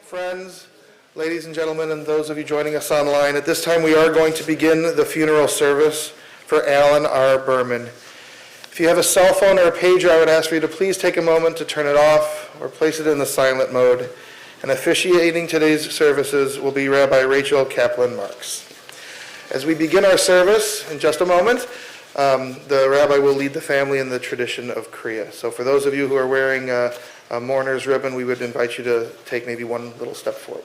Friends, ladies and gentlemen, and those of you joining us online, at this time we are going to begin the funeral service for Allan R. Burman. If you have a cell phone or a pager, I would ask for you to please take a moment to turn it off or place it in the silent mode. And officiating today's services will be Rabbi Rachel Kaplan-Marks. As we begin our service in just a moment, the rabbi will lead the family in the tradition of Kriya. So for those of you who are wearing a mourner's ribbon, we would invite you to take maybe one little step forward.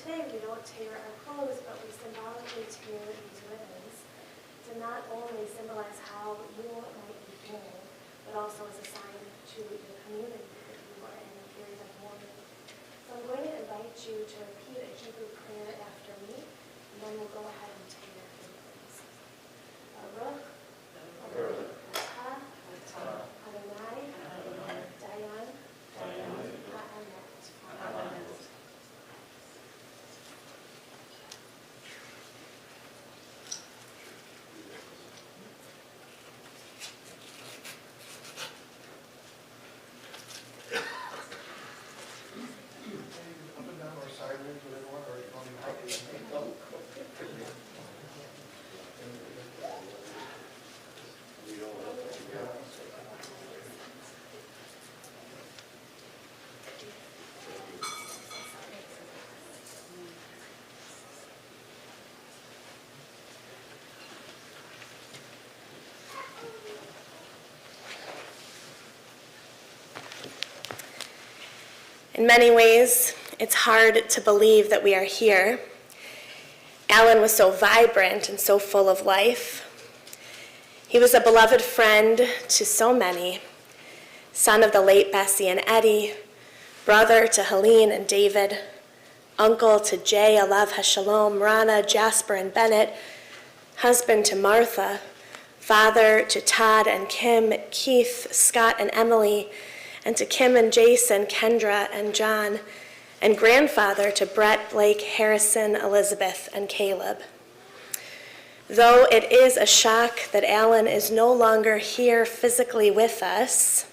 Today we don't tear our clothes, but we symbolically tear these ribbons to not only symbolize how you might be feeling, but also as a sign to the community that you are in a period of mourning. So I'm going to invite you to repeat a Hebrew prayer after me, and then we'll go ahead and tear the ribbons. Baruch, atah, Adonai, Dayan, ha'emet. In many ways, it's hard to believe that we are here. Allan was so vibrant and so full of life. He was a beloved friend to so many, son of the late Bessie and Eddie, brother to Helene and David, uncle to Jay, Alav Hashalom, Ronna, Jasper and Bennett, husband to Martha, father to Todd and Kim, Keith, Scott and Emily, and to Kim and Jason, Kendra and John, and grandfather to Brett, Blake, Harrison, Elizabeth, and Caleb. Though it is a shock that Allan is no longer here physically with us,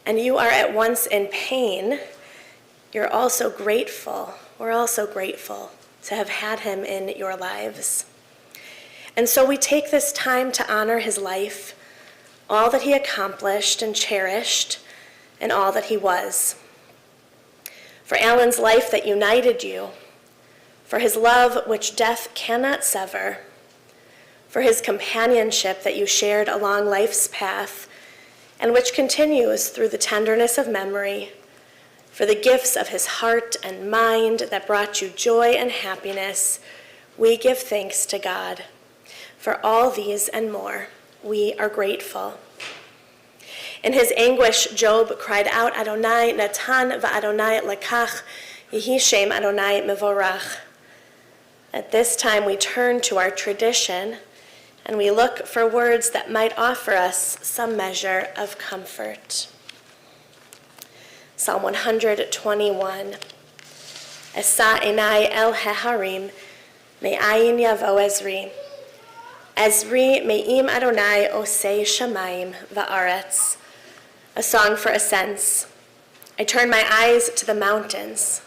and you are at once in pain, you're also grateful. We're also grateful to have had him in your lives. And so we take this time to honor his life, all that he accomplished and cherished, and all that he was. For Allan's life that united you, for his love which death cannot sever, for his companionship that you shared along life's path, and which continues through the tenderness of memory, for the gifts of his heart and mind that brought you joy and happiness, we give thanks to God. For all these and more, we are grateful. In his anguish, Job cried out, Adonai natan va'Adonai lekach, yehi shem Adonai mevorach. At this time, we turn to our tradition, and we look for words that might offer us some measure of comfort. Psalm 121. Esa enai el heharim, me'ayin yavo Ezri. Ezri me'im Adonai osei shamayim va'aretz. A song for ascents. I turn my eyes to the mountains.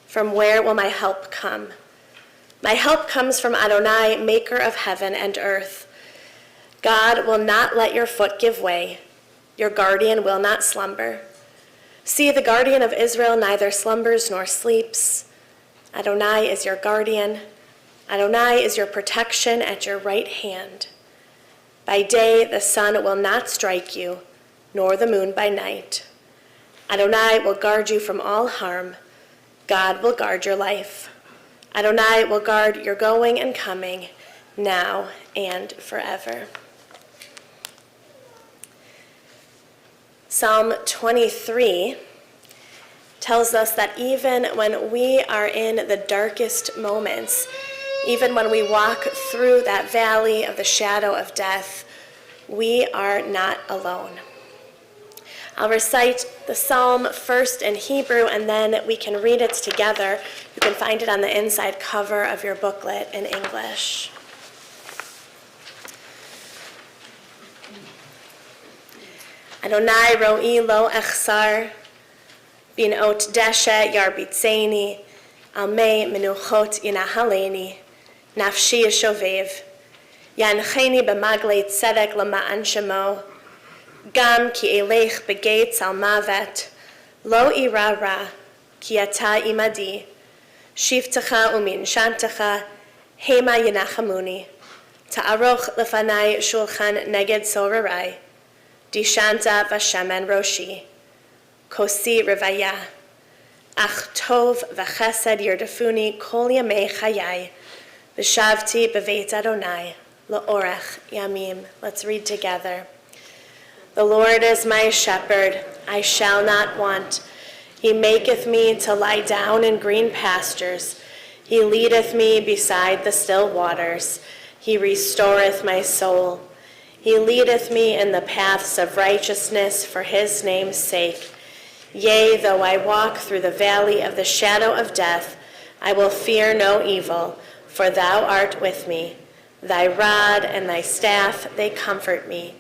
From where will my help come? My help comes from Adonai, maker of heaven and earth. God will not let your foot give way. Your guardian will not slumber. See, the guardian of Israel neither slumbers nor sleeps. Adonai is your guardian. Adonai is your protection at your right hand. By day the sun will not strike you, nor the moon by night. Adonai will guard you from all harm. God will guard your life. Adonai will guard your going and coming now and forever. Psalm 23 tells us that even when we are in the darkest moments, even when we walk through that valley of the shadow of death, we are not alone. I'll recite the psalm first in Hebrew, and then we can read it together. You can find it on the inside cover of your booklet in English. Adonai ro'i lo echsar, bin ot deshe yarbitzeni, al mei menuchot yinahaleni, nafshi yeshovev, yancheni b'maglei tzedek lama'an shemo, gam ki elech begates al mavet, lo ira ra, ki ata imadi, shivtecha umin shantecha, hema yinachamuni, ta'aroch lefanai shulchan neged sorarai, dishanta vashemen roshi, kosi revaya, ach tov v'chesed yerdefuni kol yamei chayai, v'shavti b'veit Adonai, la'orech yamim. Let's read together. The Lord is my shepherd, I shall not want. He maketh me to lie down in green pastures. He leadeth me beside the still waters. He restoreth my soul. He leadeth me in the paths of righteousness for his name's sake. Yea, though I walk through the valley of the shadow of death, I will fear no evil, for thou art with me. Thy rod and thy staff, they comfort me.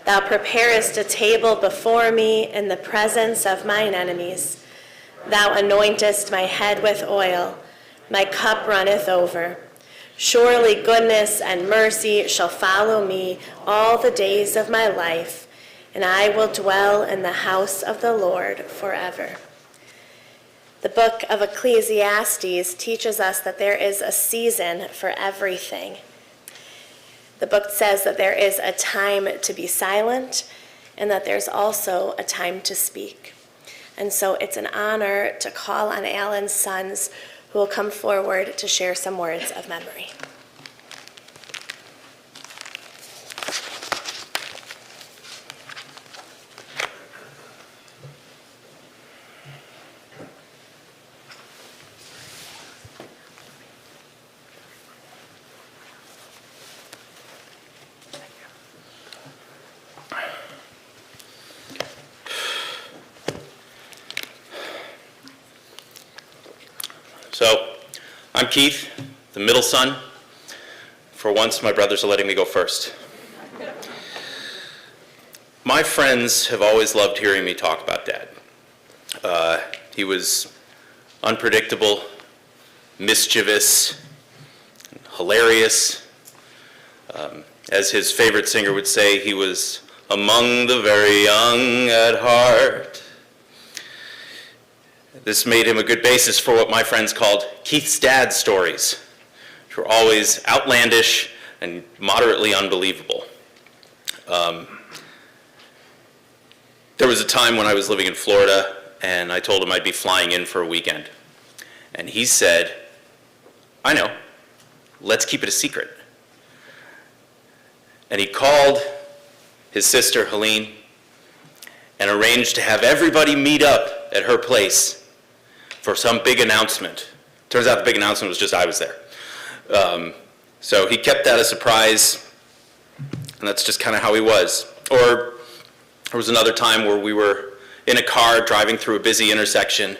Thou preparest a table before me in the presence of mine enemies. Thou anointest my head with oil. My cup runneth over. Surely goodness and mercy shall follow me all the days of my life, and I will dwell in the house of the Lord forever. The book of Ecclesiastes teaches us that there is a season for everything. The book says that there is a time to be silent and that there's also a time to speak. And so it's an honor to call on Allan's sons who will come forward to share some words of memory. So, I'm Keith, the middle son. For once, my brothers are letting me go first. My friends have always loved hearing me talk about Dad. He was unpredictable, mischievous, hilarious. As his favorite singer would say, he was among the very young at heart. This made him a good basis for what my friends called Keith's dad stories, which were always outlandish and moderately unbelievable. There was a time when I was living in Florida, and I told him I'd be flying in for a weekend. And he said, I know, let's keep it a secret. And he called his sister, Helene, and arranged to have everybody meet up at her place for some big announcement. Turns out the big announcement was just I was there. So he kept that a surprise, and that's just kind of how he was. Or there was another time where we were in a car driving through a busy intersection,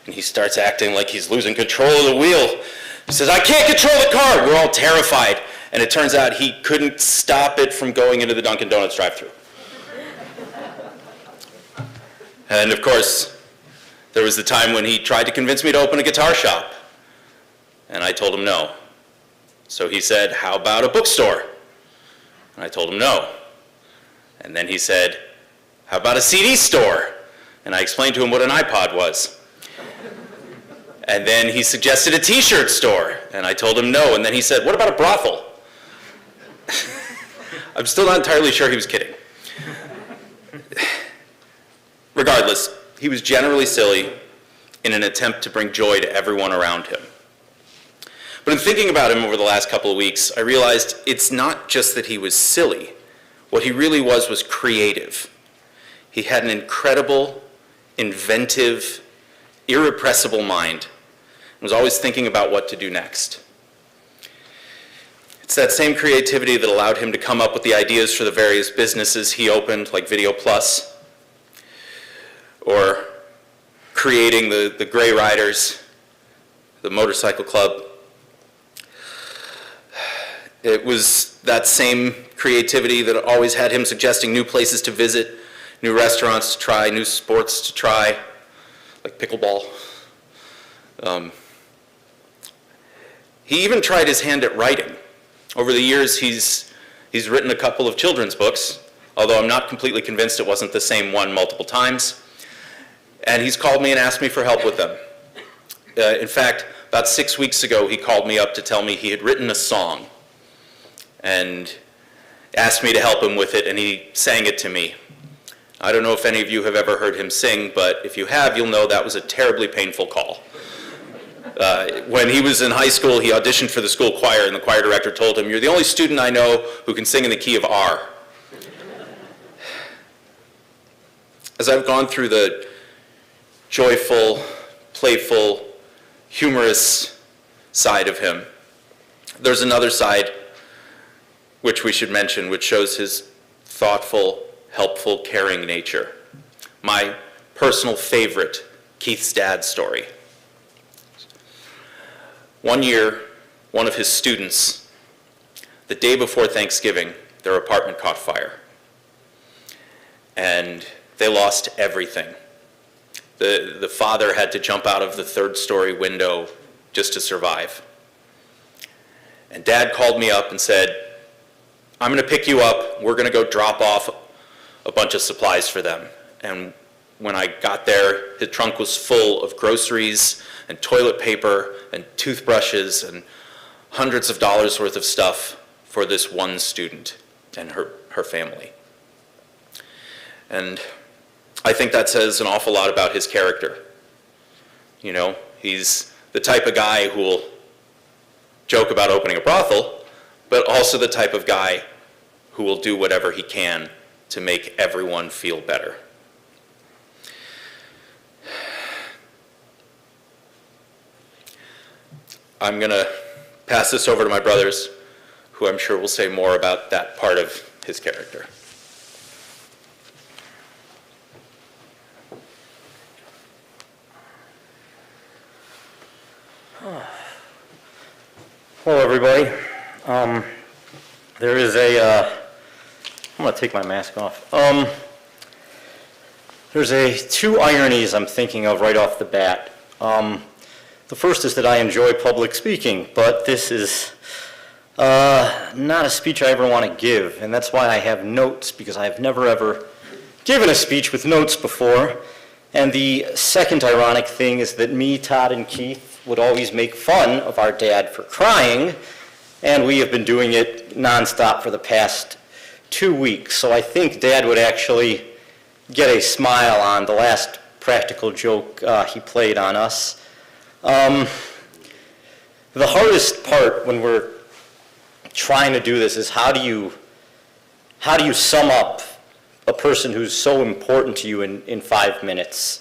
and he starts acting like he's losing control of the wheel. He says, I can't control the car! We're all terrified. And it turns out he couldn't stop it from going into the Dunkin' Donuts drive-thru. And of course, there was the time when he tried to convince me to open a guitar shop. And I told him no. So he said, how about a bookstore? And I told him no. And then he said, how about a CD store? And I explained to him what an iPod was. And then he suggested a t-shirt store. And I told him no. And then he said, what about a brothel? I'm still not entirely sure he was kidding. Regardless, he was generally silly in an attempt to bring joy to everyone around him. But in thinking about him over the last couple of weeks, I realized it's not just that he was silly. What he really was creative. He had an incredible, inventive, irrepressible mind, and was always thinking about what to do next. It's that same creativity that allowed him to come up with the ideas for the various businesses he opened, like Video Plus, or creating the Gray Riders, the motorcycle club. It was that same creativity that always had him suggesting new places to visit, new restaurants to try, new sports to try, like pickleball. He even tried his hand at writing. Over the years, he's written a couple of children's books, although I'm not completely convinced it wasn't the same one multiple times. And he's called me and asked me for help with them. In fact, about 6 weeks ago, he called me up to tell me he had written a song and asked me to help him with it, and he sang it to me. I don't know if any of you have ever heard him sing, but if you have, you'll know that was a terribly painful call. When he was in high school, he auditioned for the school choir, and the choir director told him, "You're the only student I know who can sing in the key of R." As I've gone through the joyful, playful, humorous side of him, there's another side which we should mention, which shows his thoughtful, helpful, caring nature. My personal favorite, Keith's dad story. One year, one of his students, the day before Thanksgiving, their apartment caught fire. And they lost everything. The father had to jump out of the third-story window just to survive. And Dad called me up and said, "I'm going to pick you up. We're going to go drop off a bunch of supplies for them." And when I got there, his trunk was full of groceries and toilet paper and toothbrushes and hundreds of dollars worth of stuff for this one student and her family. And I think that says an awful lot about his character. You know, he's the type of guy who will joke about opening a brothel, but also the type of guy who will do whatever he can to make everyone feel better. I'm going to pass this over to my brothers, who I'm sure will say more about that part of his character. Hello, everybody. There is I'm going to take my mask off. There's two ironies I'm thinking of right off the bat. The first is that I enjoy public speaking, but this is not a speech I ever want to give, and that's why I have notes, because I have never ever given a speech with notes before. And the second ironic thing is that me, Todd, and Keith would always make fun of our dad for crying, and we have been doing it nonstop for the past 2 weeks. So I think Dad would actually get a smile on the last practical joke he played on us. The hardest part when we're trying to do this is how do you sum up a person who's so important to you in 5 minutes?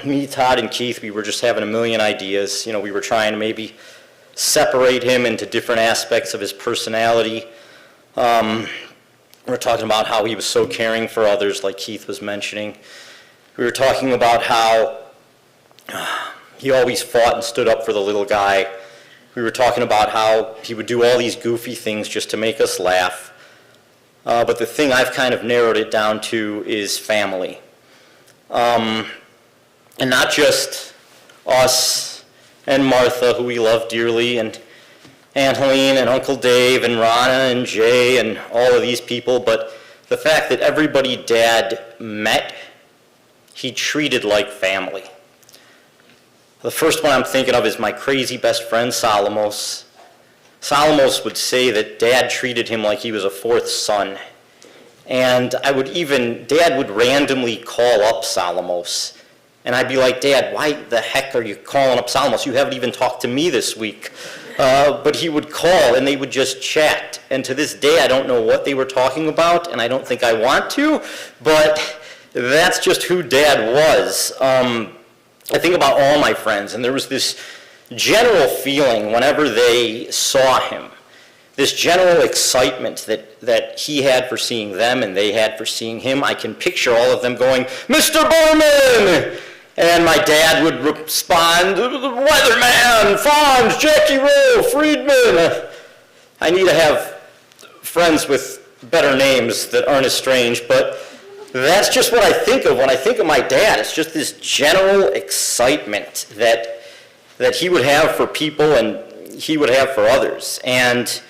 Me, Todd, and Keith, we were just having a million ideas. You know, we were trying to maybe separate him into different aspects of his personality. We were talking about how he was so caring for others, like Keith was mentioning. We were talking about how he always fought and stood up for the little guy. We were talking about how he would do all these goofy things just to make us laugh. But the thing I've kind of narrowed it down to is family. And not just us and Martha, who we love dearly, and Aunt Helene and Uncle Dave and Ronna and Jay and all of these people, but the fact that everybody Dad met, he treated like family. The first one I'm thinking of is my crazy best friend, Solomos. Solomos would say that Dad treated him like he was a fourth son. And Dad would randomly call up Solomos. And I'd be like, "Dad, why the heck are you calling up Solomos? You haven't even talked to me this week." But he would call and they would just chat. And to this day, I don't know what they were talking about, and I don't think I want to, but that's just who Dad was. I think about all my friends, and there was this general feeling whenever they saw him, this general excitement that he had for seeing them and they had for seeing him. I can picture all of them going, "Mr. Burman!" And my dad would respond, "Weatherman, Fonz, Jackie Rowe, Friedman." I need to have friends with better names that aren't as strange, but that's just what I think of when I think of my dad. It's just this general excitement that he would have for people and he would have for others. And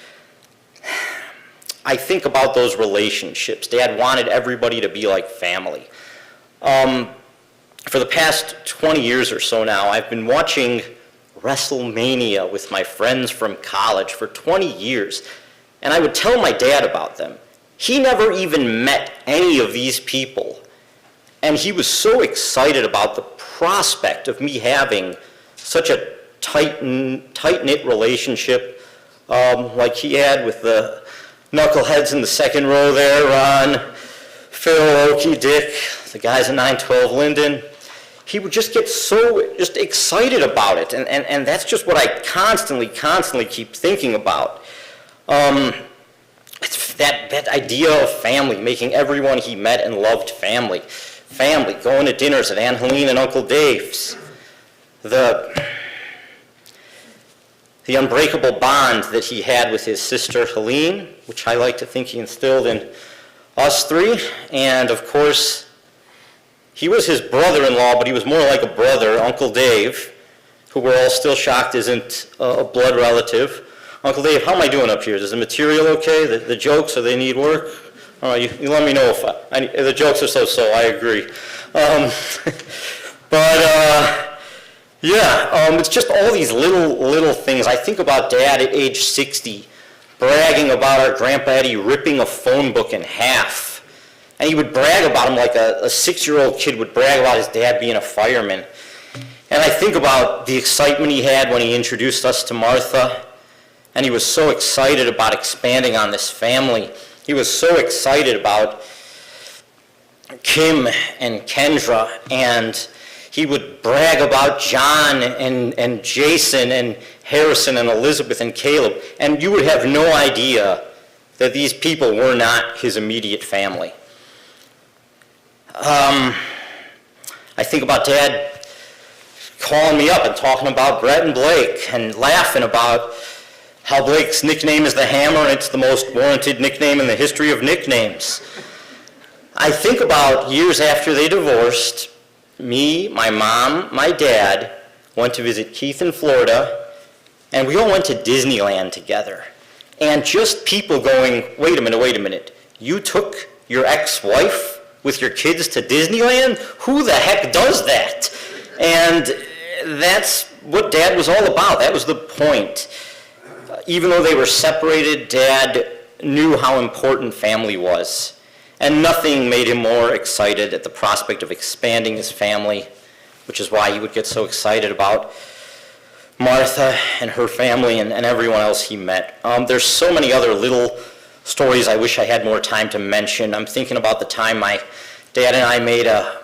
I think about those relationships. Dad wanted everybody to be like family. For the past 20 years or so now, I've been watching WrestleMania with my friends from college for 20 years, and I would tell my dad about them. He never even met any of these people, and he was so excited about the prospect of me having such a tight-knit relationship like he had with the knuckleheads in the second row there, Ron, Phil, Okie, Dick, the guys at 912 Linden. He would just get so excited about it, and that's just what I constantly keep thinking about. It's that idea of family, making everyone he met and loved family. Family, going to dinners at Aunt Helene and Uncle Dave's. The unbreakable bond that he had with his sister Helene, which I like to think he instilled in us three. And of course, he was his brother-in-law, but he was more like a brother, Uncle Dave, who we're all still shocked isn't a blood relative. Uncle Dave, how am I doing up here? Is the material okay? The jokes, or they need work? All right, you let me know if the jokes are so-so, I agree. It's just all these little things. I think about Dad at age 60, bragging about our Grandpa Eddie ripping a phone book in half. And he would brag about him like a 6-year-old kid would brag about his dad being a fireman. And I think about the excitement he had when he introduced us to Martha. And he was so excited about expanding on this family. He was so excited about Kim and Kendra, and he would brag about John and Jason and Harrison and Elizabeth and Caleb. And you would have no idea that these people were not his immediate family. I think about Dad calling me up and talking about Brett and Blake and laughing about how Blake's nickname is the Hammer and it's the most warranted nickname in the history of nicknames. I think about years after they divorced, me, my mom, my dad went to visit Keith in Florida, and we all went to Disneyland together. And just people going, wait a minute, you took your ex-wife with your kids to Disneyland? Who the heck does that? And that's what Dad was all about. That was the point. Even though they were separated, Dad knew how important family was. And nothing made him more excited at the prospect of expanding his family, which is why he would get so excited about Martha and her family and everyone else he met. There's so many other little stories I wish I had more time to mention. I'm thinking about the time my dad and I made a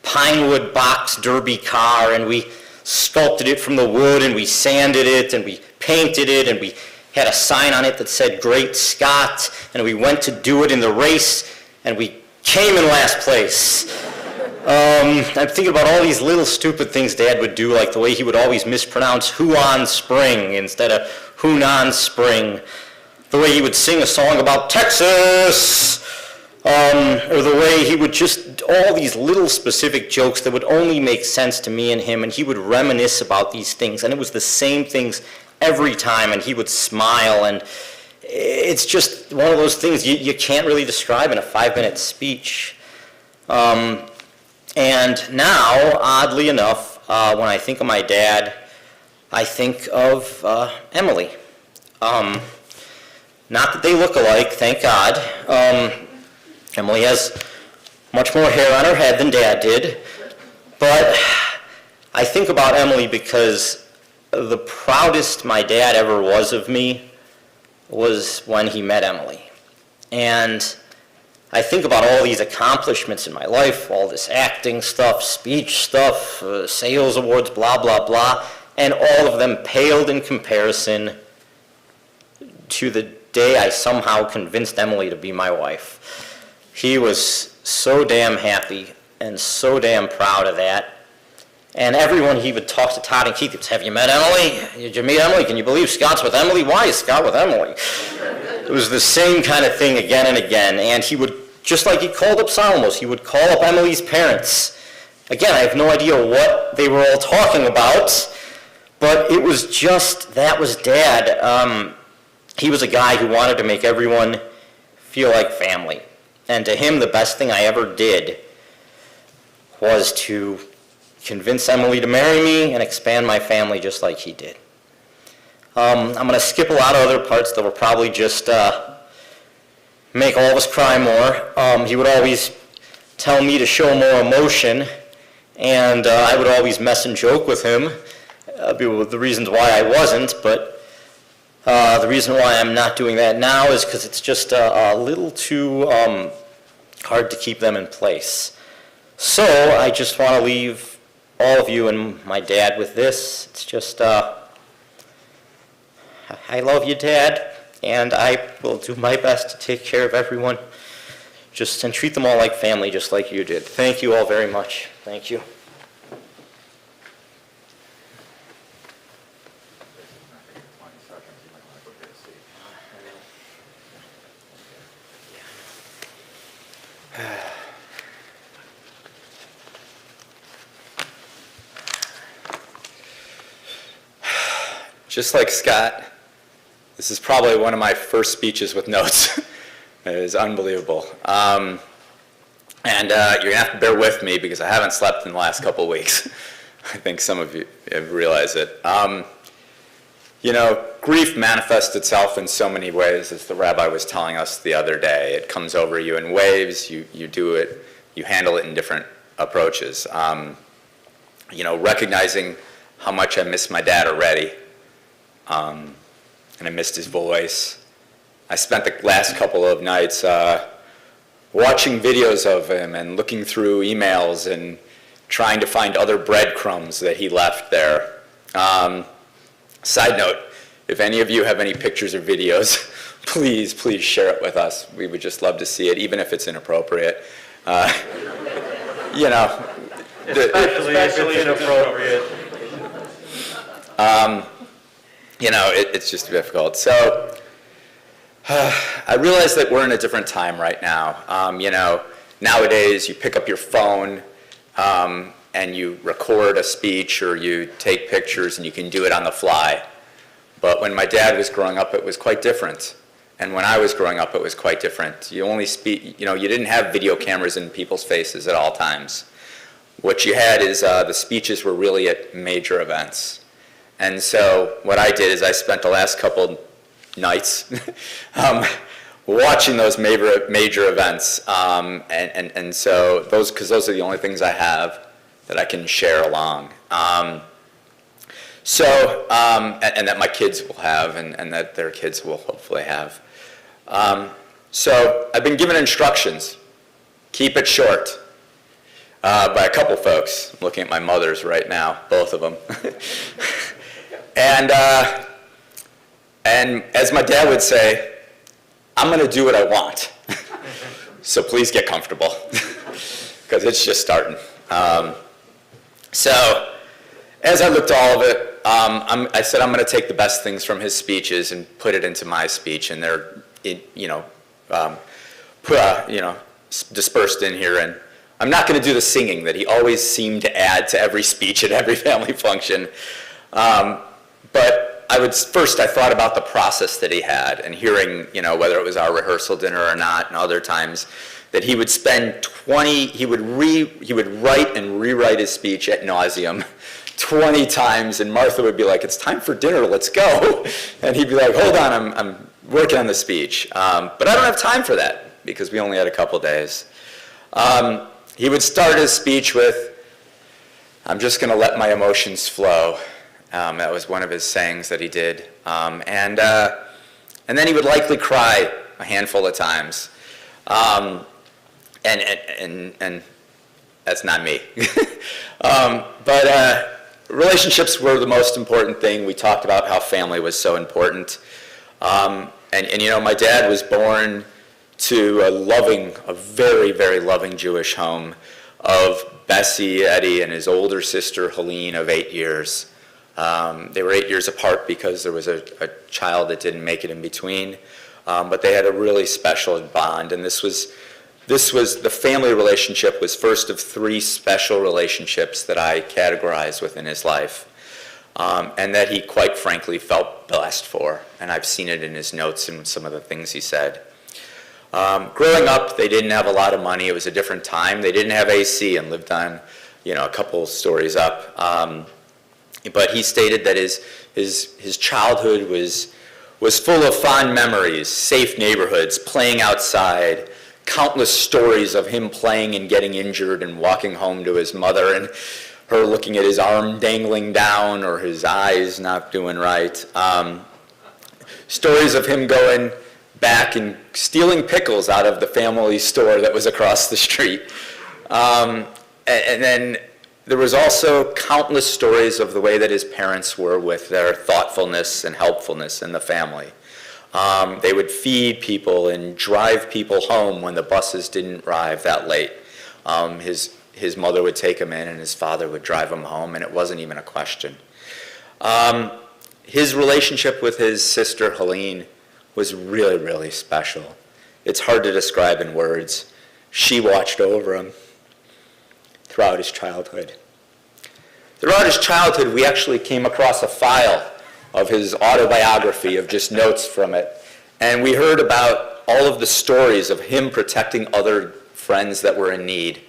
pinewood box derby car, and we sculpted it from the wood, and we sanded it, and we painted it, and we had a sign on it that said Great Scott, and we went to do it in the race, and we came in last place. I'm thinking about all these little stupid things Dad would do, like the way he would always mispronounce Huon Spring instead of Hunan Spring, the way he would sing a song about Texas, or the way he would just, all these little specific jokes that would only make sense to me and him, and he would reminisce about these things, and it was the same things every time, and he would smile, and it's just one of those things you can't really describe in a 5-minute speech. And now, oddly enough, when I think of my dad, I think of Emily. Not that they look alike, thank God. Emily has much more hair on her head than Dad did, but I think about Emily because the proudest my dad ever was of me was when he met Emily. And I think about all these accomplishments in my life, all this acting stuff, speech stuff, sales awards, blah, blah, blah, and all of them paled in comparison to the day I somehow convinced Emily to be my wife. He was so damn happy and so damn proud of that. And everyone, he would talk to Todd and Keith, have you met Emily? Did you meet Emily? Can you believe Scott's with Emily? Why is Scott with Emily? It was the same kind of thing again and again. And he would, just like he called up Salomos, he would call up Emily's parents. Again, I have no idea what they were all talking about, but it was just, that was Dad. He was a guy who wanted to make everyone feel like family. And to him, the best thing I ever did was to convince Emily to marry me and expand my family just like he did. I'm going to skip a lot of other parts that will probably just make all of us cry more. He would always tell me to show more emotion, and I would always mess and joke with him. The reasons why I wasn't, but the reason why I'm not doing that now is because it's just a little too hard to keep them in place. So I just want to leave all of you and my dad with this. It's just, I love you, Dad, and I will do my best to take care of everyone, and treat them all like family, just like you did. Thank you all very much. Thank you. Just like Scott, this is probably one of my first speeches with notes. It is unbelievable. And you're going to have to bear with me because I haven't slept in the last couple of weeks. I think some of you have realized it. Grief manifests itself in so many ways, as the rabbi was telling us the other day. It comes over you in waves. You do it. You handle it in different approaches. Recognizing how much I miss my dad already. And I missed his voice. I spent the last couple of nights watching videos of him and looking through emails and trying to find other breadcrumbs that he left there. Side note, if any of you have any pictures or videos, please share it with us. We would just love to see it, even if it's inappropriate. Especially if it's inappropriate. It's just difficult. So I realize that we're in a different time right now. Nowadays you pick up your phone and you record a speech or you take pictures and you can do it on the fly. But when my dad was growing up, it was quite different. And when I was growing up, it was quite different. You didn't have video cameras in people's faces at all times. What you had is the speeches were really at major events. And so what I did is I spent the last couple nights watching those major events. And so because those are the only things I have that I can share along. And that my kids will have and that their kids will hopefully have. So I've been given instructions. Keep it short. By a couple folks. I'm looking at my mother's right now, both of them. And as my dad would say, I'm going to do what I want. So please get comfortable, because it's just starting. So as I looked at all of it, I said I'm going to take the best things from his speeches and put it into my speech, and they're, dispersed in here. And I'm not going to do the singing that he always seemed to add to every speech at every family function. But I thought about the process that he had, and hearing, whether it was our rehearsal dinner or not, and other times, that he would spend he would write and rewrite his speech ad nauseum 20 times, and Martha would be like, "It's time for dinner, let's go." And he'd be like, "Hold on, I'm working on the speech." But I don't have time for that, because we only had a couple days. He would start his speech with, "I'm just going to let my emotions flow, That was one of his sayings that he did. And then he would likely cry a handful of times. And that's not me. But relationships were the most important thing. We talked about how family was so important. And you know, my dad was born to a very, very loving Jewish home of Bessie, Eddie, and his older sister, Helene, of 8 years. They were 8 years apart because there was a child that didn't make it in between. But they had a really special bond, and this was the family relationship was first of 3 special relationships that I categorized within his life, and that he quite frankly felt blessed for, and I've seen it in his notes and some of the things he said. Growing up, they didn't have a lot of money. It was a different time. They didn't have AC and lived on, you know, a couple stories up. But he stated that his childhood was full of fond memories, safe neighborhoods, playing outside, countless stories of him playing and getting injured and walking home to his mother and her looking at his arm dangling down or his eyes not doing right. Stories of him going back and stealing pickles out of the family store that was across the street. And then there was also countless stories of the way that his parents were with their thoughtfulness and helpfulness in the family. They would feed people and drive people home when the buses didn't arrive that late. His mother would take him in and his father would drive him home, and it wasn't even a question. His relationship with his sister Helene was really, really special. It's hard to describe in words. She watched over him throughout his childhood. Throughout his childhood, we actually came across a file of his autobiography, of just notes from it. And we heard about all of the stories of him protecting other friends that were in need.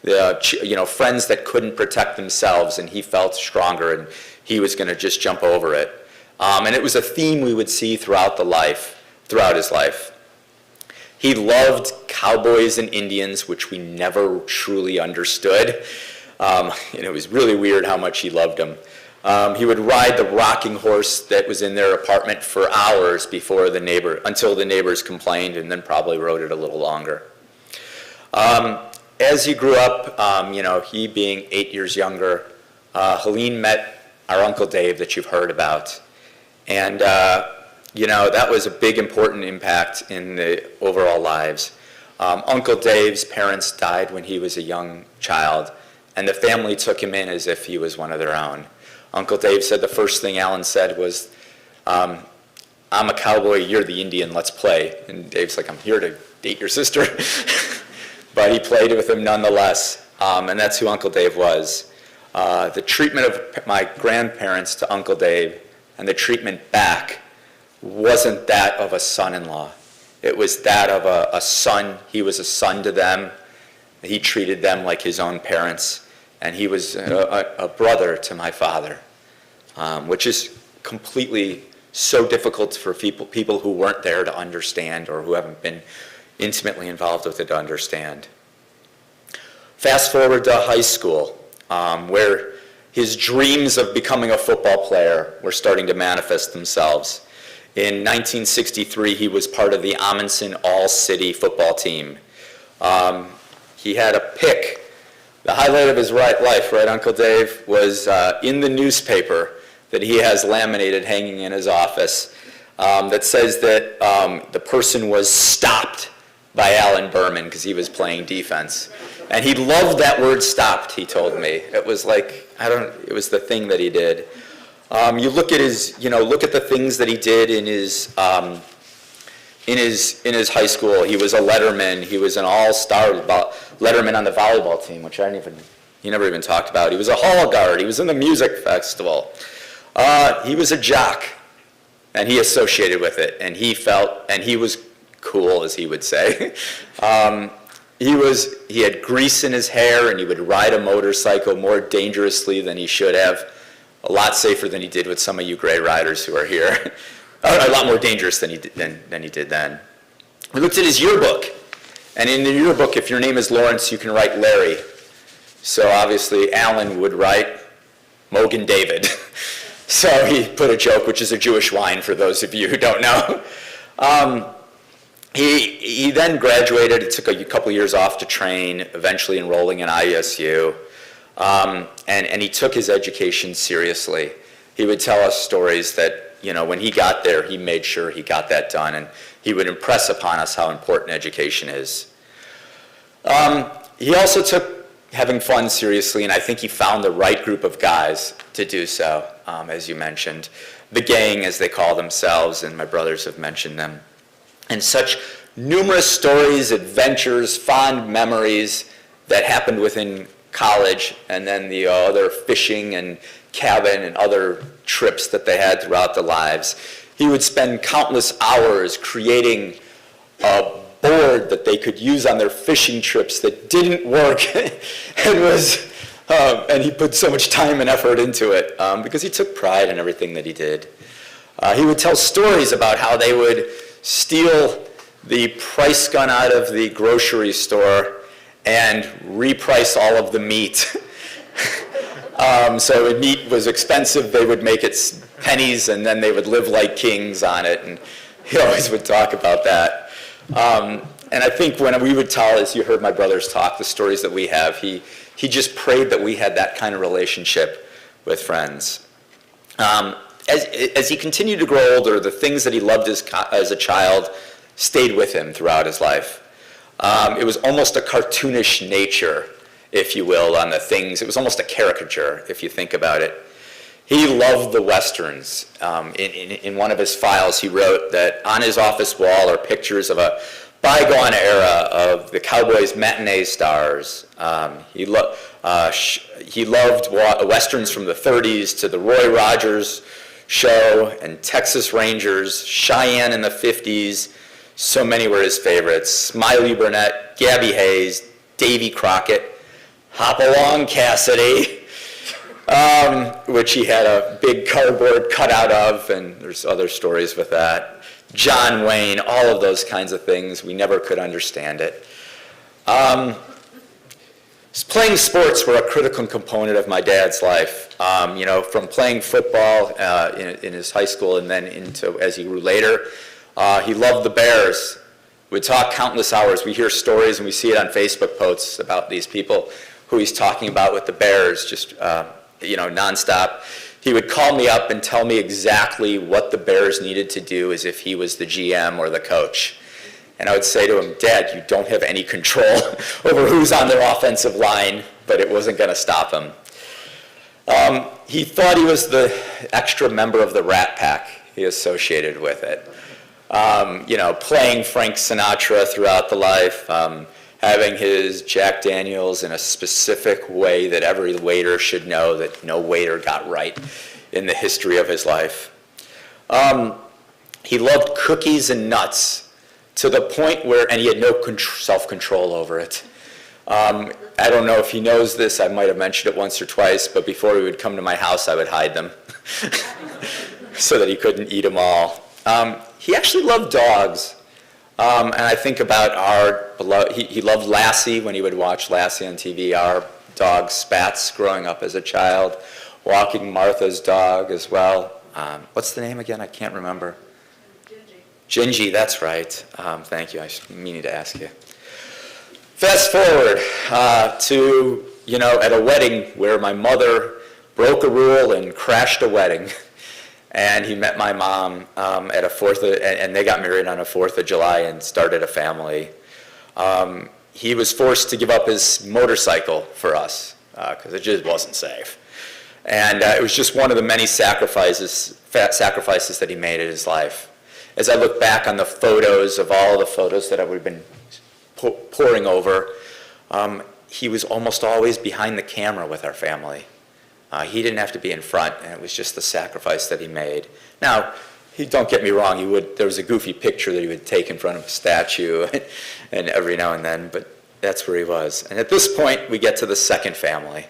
Friends that couldn't protect themselves, and he felt stronger, and he was going to just jump over it. And it was a theme we would see throughout his life. He loved cowboys and Indians, which we never truly understood. It was really weird how much he loved them. He would ride the rocking horse that was in their apartment for hours until the neighbors complained, and then probably rode it a little longer. As he grew up, he being 8 years younger, Helene met our Uncle Dave that you've heard about. And, that was a big, important impact in the overall lives. Uncle Dave's parents died when he was a young child, and the family took him in as if he was one of their own. Uncle Dave said the first thing Allan said was, I'm a cowboy, you're the Indian, let's play. And Dave's like, I'm here to date your sister. But he played with him nonetheless, and that's who Uncle Dave was. The treatment of my grandparents to Uncle Dave and the treatment back wasn't that of a son-in-law. It was that of a son. He was a son to them. He treated them like his own parents, and he was a brother to my father, which is completely so difficult for people who weren't there to understand or who haven't been intimately involved with it to understand. Fast forward to high school, where his dreams of becoming a football player were starting to manifest themselves. In 1963, he was part of the Amundsen All-City football team. He had a pick. The highlight of his life, right, Uncle Dave, was in the newspaper that he has laminated hanging in his office that says that the person was stopped by Allan Burman because he was playing defense. And he loved that word stopped, he told me. It was like, it was the thing that he did. You look at look at the things that he did in his high school. He was a letterman. He was an all-star letterman on the volleyball team, which he never even talked about. He was a hall guard. He was in the music festival. He was a jock, and he associated with it, and he was cool, as he would say. He had grease in his hair, and he would ride a motorcycle more dangerously than he should have. A lot safer than he did with some of you gray riders who are here. A lot more dangerous than he did then. We looked at his yearbook, and in the yearbook, if your name is Lawrence, you can write Larry. So obviously, Allan would write Mogan David. So he put a joke, which is a Jewish wine for those of you who don't know. He then graduated. It took a couple years off to train, eventually enrolling in ISU. And he took his education seriously. He would tell us stories that, when he got there, he made sure he got that done, and he would impress upon us how important education is. He also took having fun seriously, and I think he found the right group of guys to do so, as you mentioned. The gang, as they call themselves, and my brothers have mentioned them. And such numerous stories, adventures, fond memories that happened within college, and then the other fishing and cabin and other trips that they had throughout their lives. He would spend countless hours creating a board that they could use on their fishing trips that didn't work and he put so much time and effort into it because he took pride in everything that he did. He would tell stories about how they would steal the price gun out of the grocery store and reprice all of the meat. So when meat was expensive, they would make it pennies, and then they would live like kings on it, and he always would talk about that. And I think when we would tell, as you heard my brothers talk, the stories that we have, he just prayed that we had that kind of relationship with friends. As he continued to grow older, the things that he loved as a child stayed with him throughout his life. It was almost a cartoonish nature, if you will, on the things. It was almost a caricature, if you think about it. He loved the Westerns. In one of his files, he wrote that on his office wall are pictures of a bygone era of the Cowboys' matinee stars. He loved Westerns from the 30s to the Roy Rogers Show and Texas Rangers, Cheyenne in the 50s. So many were his favorites. Smiley Burnett, Gabby Hayes, Davy Crockett, Hop Along Cassidy, which he had a big cardboard cutout of, and there's other stories with that. John Wayne, all of those kinds of things. We never could understand it. Playing sports were a critical component of my dad's life. From playing football in his high school and then into as he grew later. He loved the Bears. We'd talk countless hours. We hear stories and we see it on Facebook posts about these people who he's talking about with the Bears, just nonstop. He would call me up and tell me exactly what the Bears needed to do as if he was the GM or the coach. And I would say to him, Dad, you don't have any control over who's on their offensive line, but it wasn't going to stop him. He thought he was the extra member of the Rat Pack. He associated with it. Playing Frank Sinatra throughout the life, having his Jack Daniels in a specific way that every waiter should know that no waiter got right in the history of his life. He loved cookies and nuts to the point where, and he had no self-control over it. I don't know if he knows this, I might have mentioned it once or twice, but before he would come to my house, I would hide them so that he couldn't eat them all. He actually loved dogs. And I think about our beloved, he loved Lassie when he would watch Lassie on TV, our dog Spats growing up as a child, walking Martha's dog as well. What's the name again? I can't remember. Gingy, that's right. Thank you. I was meaning to ask you. Fast forward to, at a wedding where my mother broke a rule and crashed a wedding. And he met my mom at and they got married on a 4th of July and started a family. He was forced to give up his motorcycle for us because it just wasn't safe. And it was just one of the many sacrifices that he made in his life. As I look back on the photos of all the photos that we've been poring over, he was almost always behind the camera with our family. He didn't have to be in front, and it was just the sacrifice that he made. Now, don't get me wrong, there was a goofy picture that he would take in front of a statue and every now and then, but that's where he was. And at this point, we get to the second family.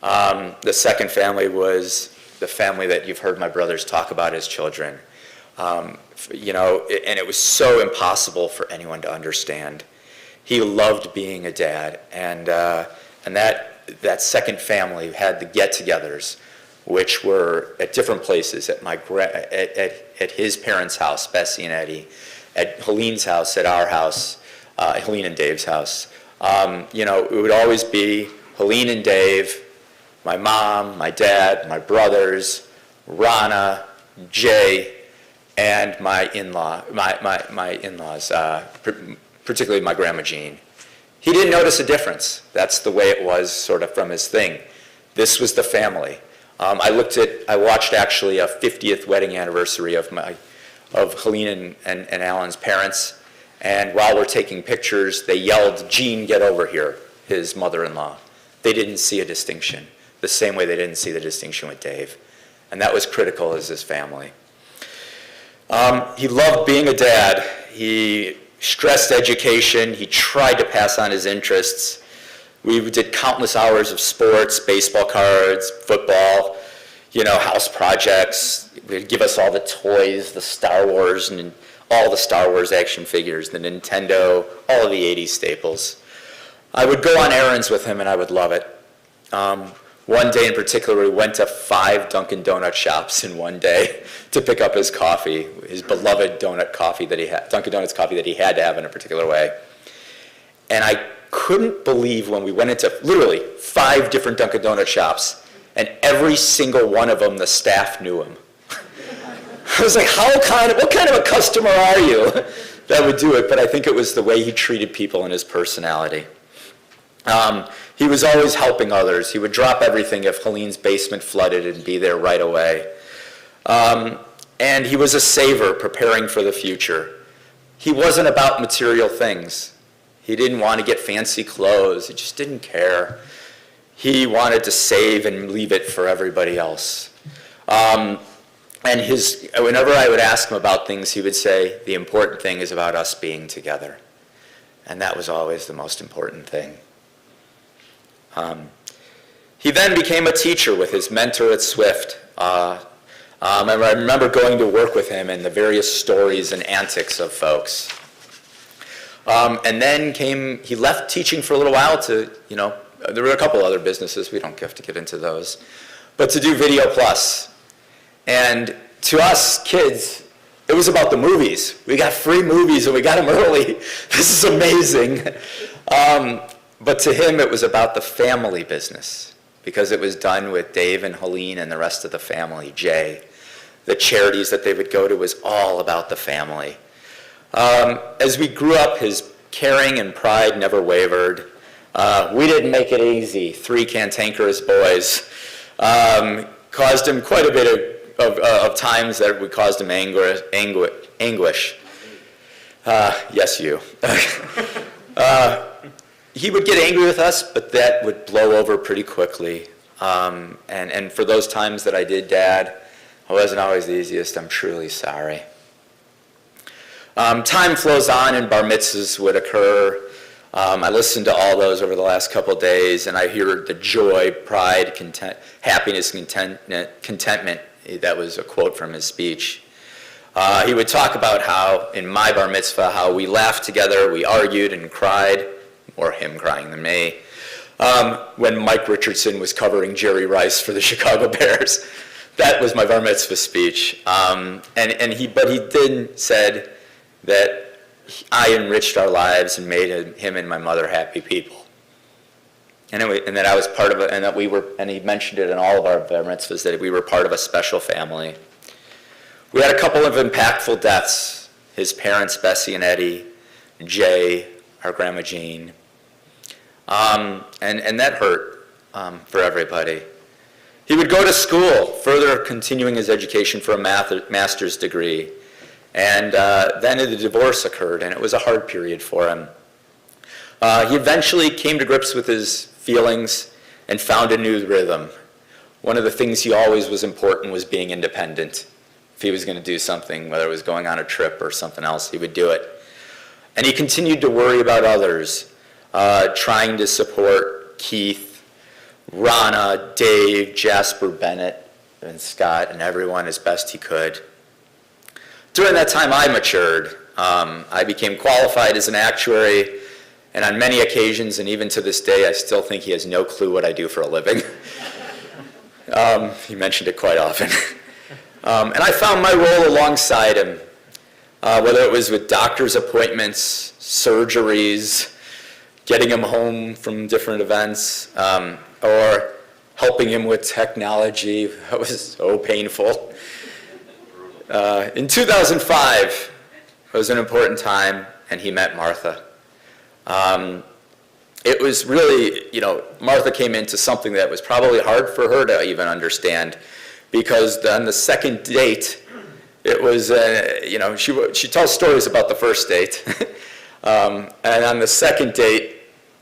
The second family was the family that you've heard my brothers talk about as children. And it was so impossible for anyone to understand. He loved being a dad, and that second family had the get-togethers which were at different places, at his parents' house, Bessie and Eddie, at Helene's house, at our house, Helene and Dave's house. It would always be Helene and Dave, my mom, my dad, my brothers, Ronna, Jay, and my in-laws, particularly my grandma Jean. He didn't notice a difference. That's the way it was sort of from his thing. This was the family. I watched actually a 50th wedding anniversary of Helene and Allan's parents, and while we're taking pictures, they yelled, "Jean, get over here," his mother-in-law. They didn't see a distinction, the same way they didn't see the distinction with Dave. And that was critical as his family. He loved being a dad. He stressed education. He tried to pass on his interests. We did countless hours of sports, baseball cards, football, house projects. He'd give us all the toys, the Star Wars, and all the Star Wars action figures, the Nintendo, all of the 80s staples. I would go on errands with him, and I would love it. One day in particular, we went to 5 Dunkin' Donut shops in one day to pick up his coffee, his beloved donut coffee that he had, Dunkin' Donuts coffee that he had to have in a particular way. And I couldn't believe when we went into literally 5 different Dunkin' Donut shops, and every single one of them, the staff knew him. I was like, what kind of a customer are you that would do it? But I think it was the way he treated people and his personality. He was always helping others. He would drop everything if Helene's basement flooded and be there right away. And he was a saver, preparing for the future. He wasn't about material things. He didn't want to get fancy clothes. He just didn't care. He wanted to save and leave it for everybody else. And whenever I would ask him about things, he would say, the important thing is about us being together. And that was always the most important thing. He then became a teacher with his mentor at Swift. I remember going to work with him and the various stories and antics of folks. And then he left teaching for a little while to, there were a couple other businesses, we don't have to get into those, but to do Video Plus. And to us kids, it was about the movies. We got free movies and we got them early. This is amazing. But to him, it was about the family business because it was done with Dave and Helene and the rest of the family, Jay. The charities that they would go to was all about the family. As we grew up, his caring and pride never wavered. We didn't make it easy. 3 cantankerous boys caused him quite a bit of times that would cause him anguish. Yes, you. He would get angry with us, but that would blow over pretty quickly. And for those times that I did, Dad, I wasn't always the easiest. I'm truly sorry. Time flows on and bar mitzvahs would occur. I listened to all those over the last couple of days, and I hear the joy, pride, happiness, contentment. That was a quote from his speech. He would talk about how, in my bar mitzvah, how we laughed together, we argued and cried, more him crying than me, when Mike Richardson was covering Jerry Rice for the Chicago Bears. That was my bar mitzvah speech. But he then said that I enriched our lives and made him and my mother happy people. And that I was part of it, and he mentioned it in all of our bar mitzvahs, that we were part of a special family. We had a couple of impactful deaths, his parents, Bessie and Eddie, Jay, our grandma Jean. And that hurt for everybody. He would go to school, further continuing his education for a master's degree. And then the divorce occurred, and it was a hard period for him. He eventually came to grips with his feelings and found a new rhythm. One of the things he always was important was being independent. If he was going to do something, whether it was going on a trip or something else, he would do it. And he continued to worry about others, trying to support Keith, Ronna, Dave, Jasper, Bennett, and Scott, and everyone as best he could. During that time, I matured. I became qualified as an actuary, and on many occasions, and even to this day, I still think he has no clue what I do for a living. He mentioned it quite often. And I found my role alongside him, whether it was with doctor's appointments, surgeries, getting him home from different events, or helping him with technology. That was so painful. In 2005, it was an important time, and he met Martha. It was really, Martha came into something that was probably hard for her to even understand, because on the second date, it was, she tells stories about the first date. And on the second date,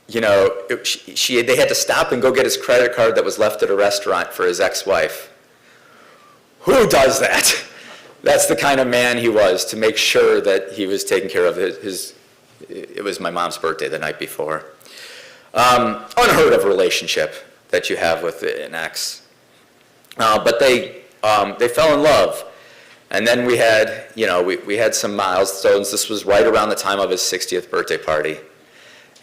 they had to stop and go get his credit card that was left at a restaurant for his ex-wife. Who does that? That's the kind of man he was, to make sure that he was taking care of it was my mom's birthday the night before. Unheard of relationship that you have with an ex. But they fell in love. And then we had, we had some milestones. This was right around the time of his 60th birthday party.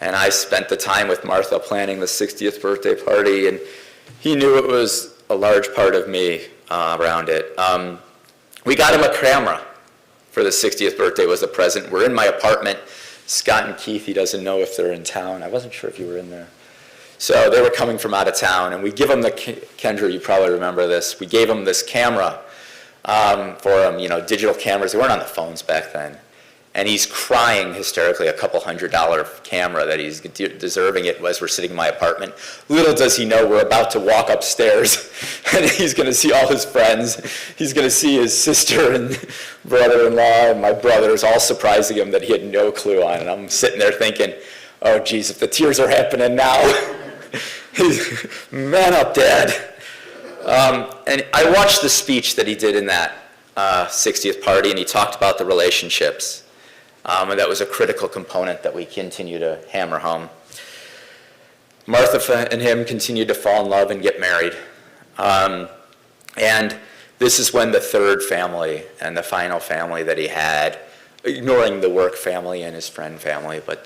And I spent the time with Martha planning the 60th birthday party, and he knew it was a large part of me around it. We got him a camera for the 60th birthday was a present. We're in my apartment. Scott and Keith, he doesn't know if they're in town. I wasn't sure if you were in there. So they were coming from out of town, and we give him Kendra, you probably remember this, we gave him this camera for him, digital cameras. They weren't on the phones back then. And he's crying hysterically, a couple $100 camera that he's deserving it as we're sitting in my apartment. Little does he know we're about to walk upstairs, and he's going to see all his friends. He's going to see his sister and brother-in-law and my brothers all surprising him that he had no clue on. And I'm sitting there thinking, oh, geez, if the tears are happening now, man up, Dad. And I watched the speech that he did in that 60th party, and he talked about the relationships. And that was a critical component that we continue to hammer home. Martha and him continued to fall in love and get married. And this is when the third family and the final family that he had, ignoring the work family and his friend family, but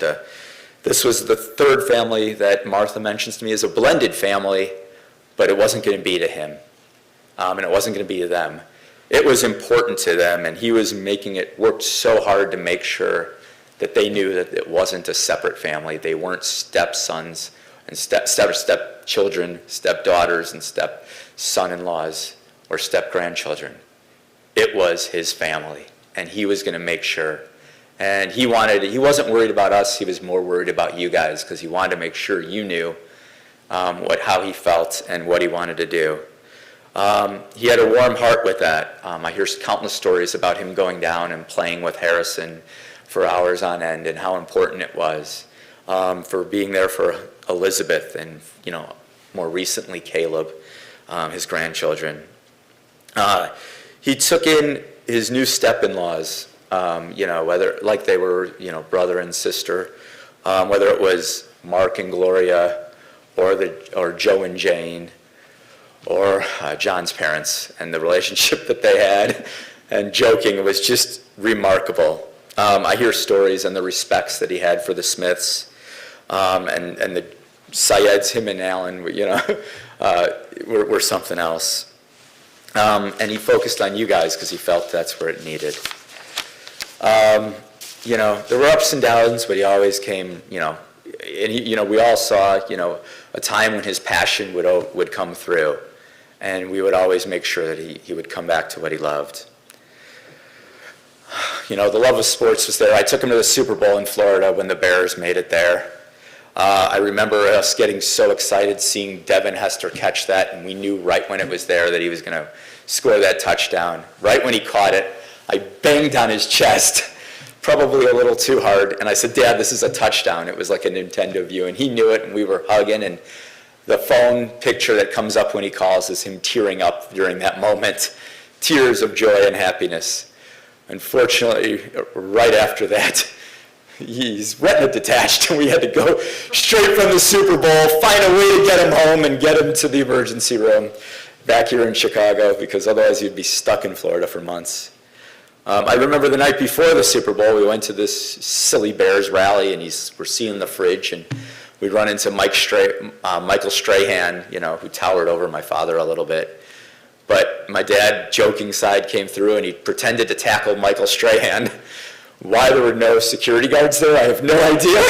this was the third family that Martha mentions to me as a blended family, but it wasn't going to be to him. And it wasn't going to be to them. It was important to them, and he was worked so hard to make sure that they knew that it wasn't a separate family. They weren't stepsons and stepchildren, stepdaughters and step-son-in-laws or step-grandchildren. It was his family, and he was going to make sure. And he wasn't worried about us, he was more worried about you guys, because he wanted to make sure you knew how he felt and what he wanted to do. He had a warm heart with that. I hear countless stories about him going down and playing with Harrison for hours on end, and how important it was for being there for Elizabeth and, more recently Caleb, his grandchildren. He took in his new step-in-laws, whether like they were, brother and sister, whether it was Mark and Gloria or Joe and Jane, or John's parents, and the relationship that they had, and joking was just remarkable. I hear stories and the respects that he had for the Smiths, and the Syeds, him and Allan, were something else. And he focused on you guys because he felt that's where it needed. There were ups and downs, but he always came, and we all saw, a time when his passion would come through. And we would always make sure that he would come back to what he loved. The love of sports was there. I took him to the Super Bowl in Florida when the Bears made it there. I remember us getting so excited seeing Devin Hester catch that, and we knew right when it was there that he was going to score that touchdown. Right when he caught it, I banged on his chest, probably a little too hard, and I said, Dad, this is a touchdown. It was like a Nintendo view, and he knew it, and we were hugging, and the phone picture that comes up when he calls is him tearing up during that moment, tears of joy and happiness. Unfortunately, right after that, his retina detached, and we had to go straight from the Super Bowl, find a way to get him home and get him to the emergency room back here in Chicago, because otherwise he'd be stuck in Florida for months. I remember the night before the Super Bowl, we went to this silly Bears rally, and we're seeing the fridge, and we'd run into Michael Strahan, who towered over my father a little bit. But my dad, joking side, came through and he pretended to tackle Michael Strahan. Why there were no security guards there, I have no idea.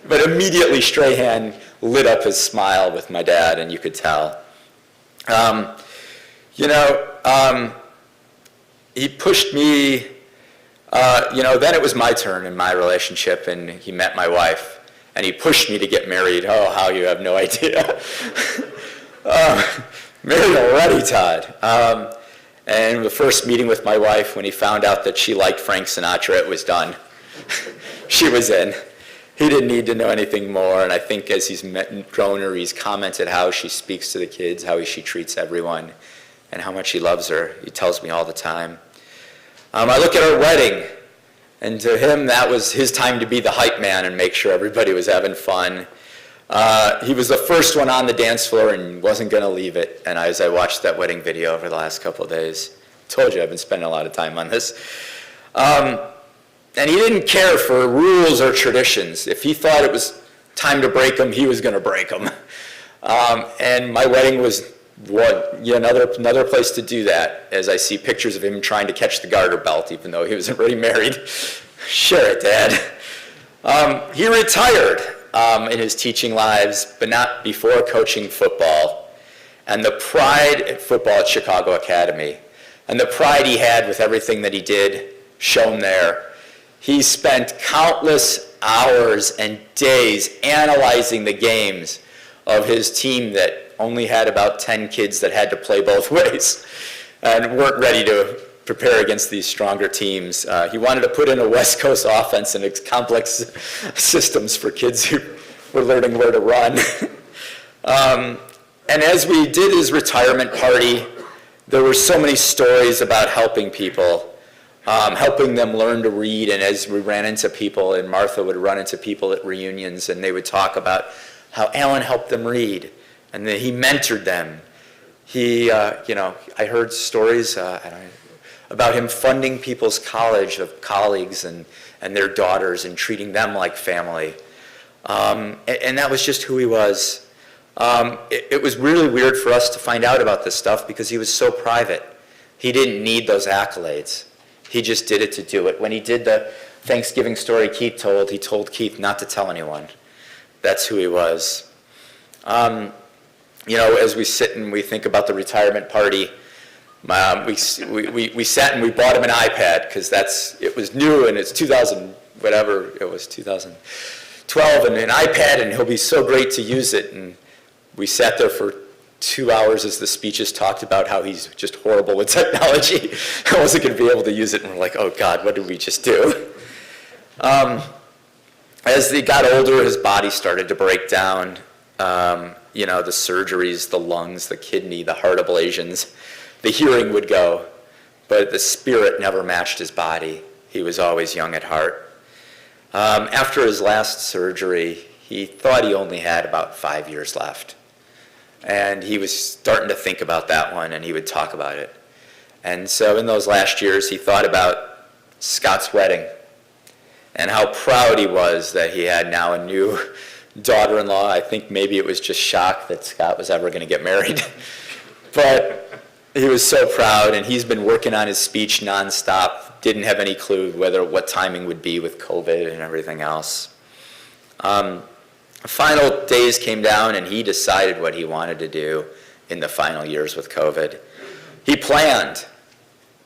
But immediately Strahan lit up his smile with my dad, and you could tell. He pushed me, then it was my turn in my relationship, and he met my wife, and he pushed me to get married. Oh, how you have no idea. Married already, Todd. And the first meeting with my wife, when he found out that she liked Frank Sinatra, it was done. She was in. He didn't need to know anything more, and I think as he's grown her, he's commented how she speaks to the kids, how she treats everyone, and how much he loves her. He tells me all the time. I look at our wedding, and to him, that was his time to be the hype man and make sure everybody was having fun. He was the first one on the dance floor and wasn't going to leave it. And as I watched that wedding video over the last couple of days, told you I've been spending a lot of time on this. And he didn't care for rules or traditions. If he thought it was time to break them, he was going to break them. And my wedding was another place to do that, as I see pictures of him trying to catch the garter belt, even though he was already married. Share it, Dad. He retired in his teaching lives, but not before coaching football. And the pride at football at Chicago Academy, and the pride he had with everything that he did, shown there. He spent countless hours and days analyzing the games of his team that only had about 10 kids that had to play both ways and weren't ready to prepare against these stronger teams. He wanted to put in a West Coast offense and complex systems for kids who were learning where to run. And as we did his retirement party, there were so many stories about helping people, helping them learn to read. And as we ran into people, and Martha would run into people at reunions, and they would talk about how Allan helped them read, and that he mentored them. I heard stories about him funding people's college of colleagues and their daughters and treating them like family. And that was just who he was. It was really weird for us to find out about this stuff because he was so private. He didn't need those accolades. He just did it to do it. When he did the Thanksgiving story Keith told, he told Keith not to tell anyone. That's who he was. As we sit and we think about the retirement party, we sat and we bought him an iPad because it was new and it's 2012 and an iPad, and he'll be so great to use it. And we sat there for 2 hours as the speeches talked about how he's just horrible with technology. I wasn't going to be able to use it, and we're like, oh God, what did we just do? As he got older, his body started to break down. The surgeries, the lungs, the kidney, the heart ablations, the hearing would go, but the spirit never matched his body. He was always young at heart. After his last surgery, he thought he only had about 5 years left. And he was starting to think about that one, and he would talk about it. And so in those last years, he thought about Scott's wedding and how proud he was that he had now a new daughter-in-law. I think maybe it was just shock that Scott was ever going to get married. But he was so proud, and he's been working on his speech nonstop. Didn't have any clue what timing would be with COVID and everything else. Final days came down, and he decided what he wanted to do in the final years with COVID. He planned.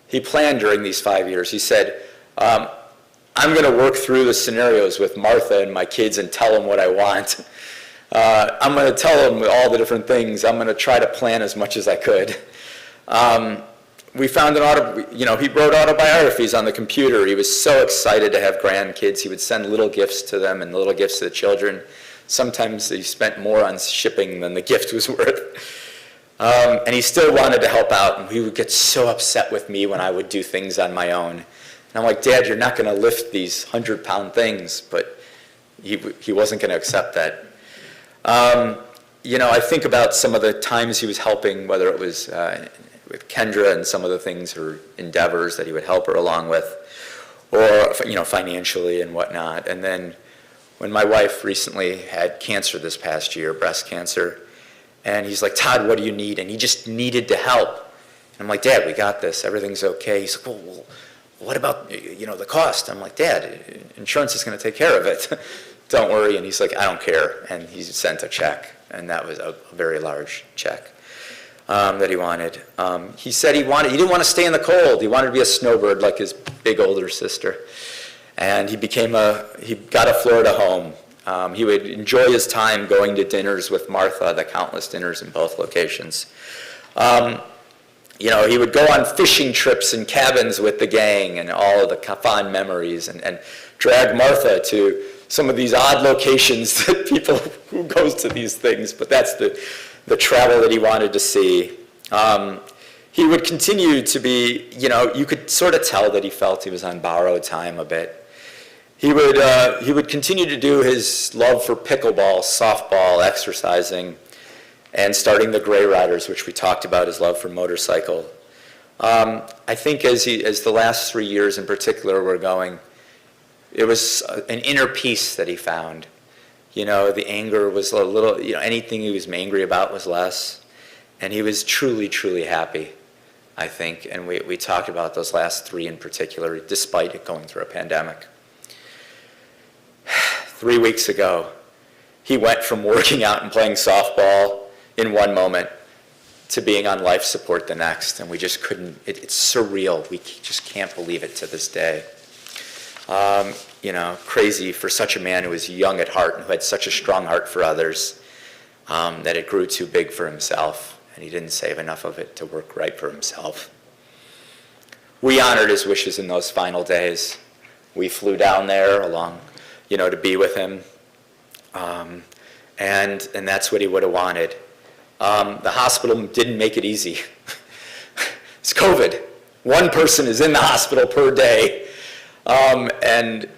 He planned during these 5 years. He said, I'm going to work through the scenarios with Martha and my kids and tell them what I want. I'm going to tell them all the different things. I'm going to try to plan as much as I could. We found he wrote autobiographies on the computer. He was so excited to have grandkids. He would send little gifts to them and little gifts to the children. Sometimes he spent more on shipping than the gift was worth. And he still wanted to help out, and he would get so upset with me when I would do things on my own. And I'm like, Dad, you're not going to lift these 100-pound things, but he wasn't going to accept that. I think about some of the times he was helping, whether it was with Kendra and some of the things or endeavors that he would help her along with, or financially and whatnot. And then when my wife recently had cancer this past year, breast cancer, and he's like, Todd, what do you need? And he just needed to help. And I'm like, Dad, we got this. Everything's okay. He's like, well, what about, the cost? I'm like, Dad, insurance is going to take care of it. Don't worry. And he's like, I don't care. And he sent a check, and that was a very large check that he wanted. He said he didn't want to stay in the cold. He wanted to be a snowbird like his big older sister. And he got a Florida home. He would enjoy his time going to dinners with Martha, the countless dinners in both locations. He would go on fishing trips and cabins with the gang and all of the fond memories and drag Martha to some of these odd locations that people who goes to these things, but that's the travel that he wanted to see. He would continue to be, you could sort of tell that he felt he was on borrowed time a bit. He would continue to do his love for pickleball, softball, exercising, and starting the Gray Riders, which we talked about, his love for motorcycle. I think as the last 3 years in particular were going, it was an inner peace that he found. The anger was a little, anything he was angry about was less. And he was truly, truly happy, I think. And we talked about those last 3 in particular, despite it going through a pandemic. 3 weeks ago, he went from working out and playing softball in one moment to being on life support the next. And we just couldn't, it's surreal. We just can't believe it to this day. Crazy for such a man who was young at heart and who had such a strong heart for others, that it grew too big for himself, and he didn't save enough of it to work right for himself. We honored his wishes in those final days. We flew down there along, to be with him, and that's what he would have wanted. The hospital didn't make it easy. It's COVID. One person is in the hospital per day. And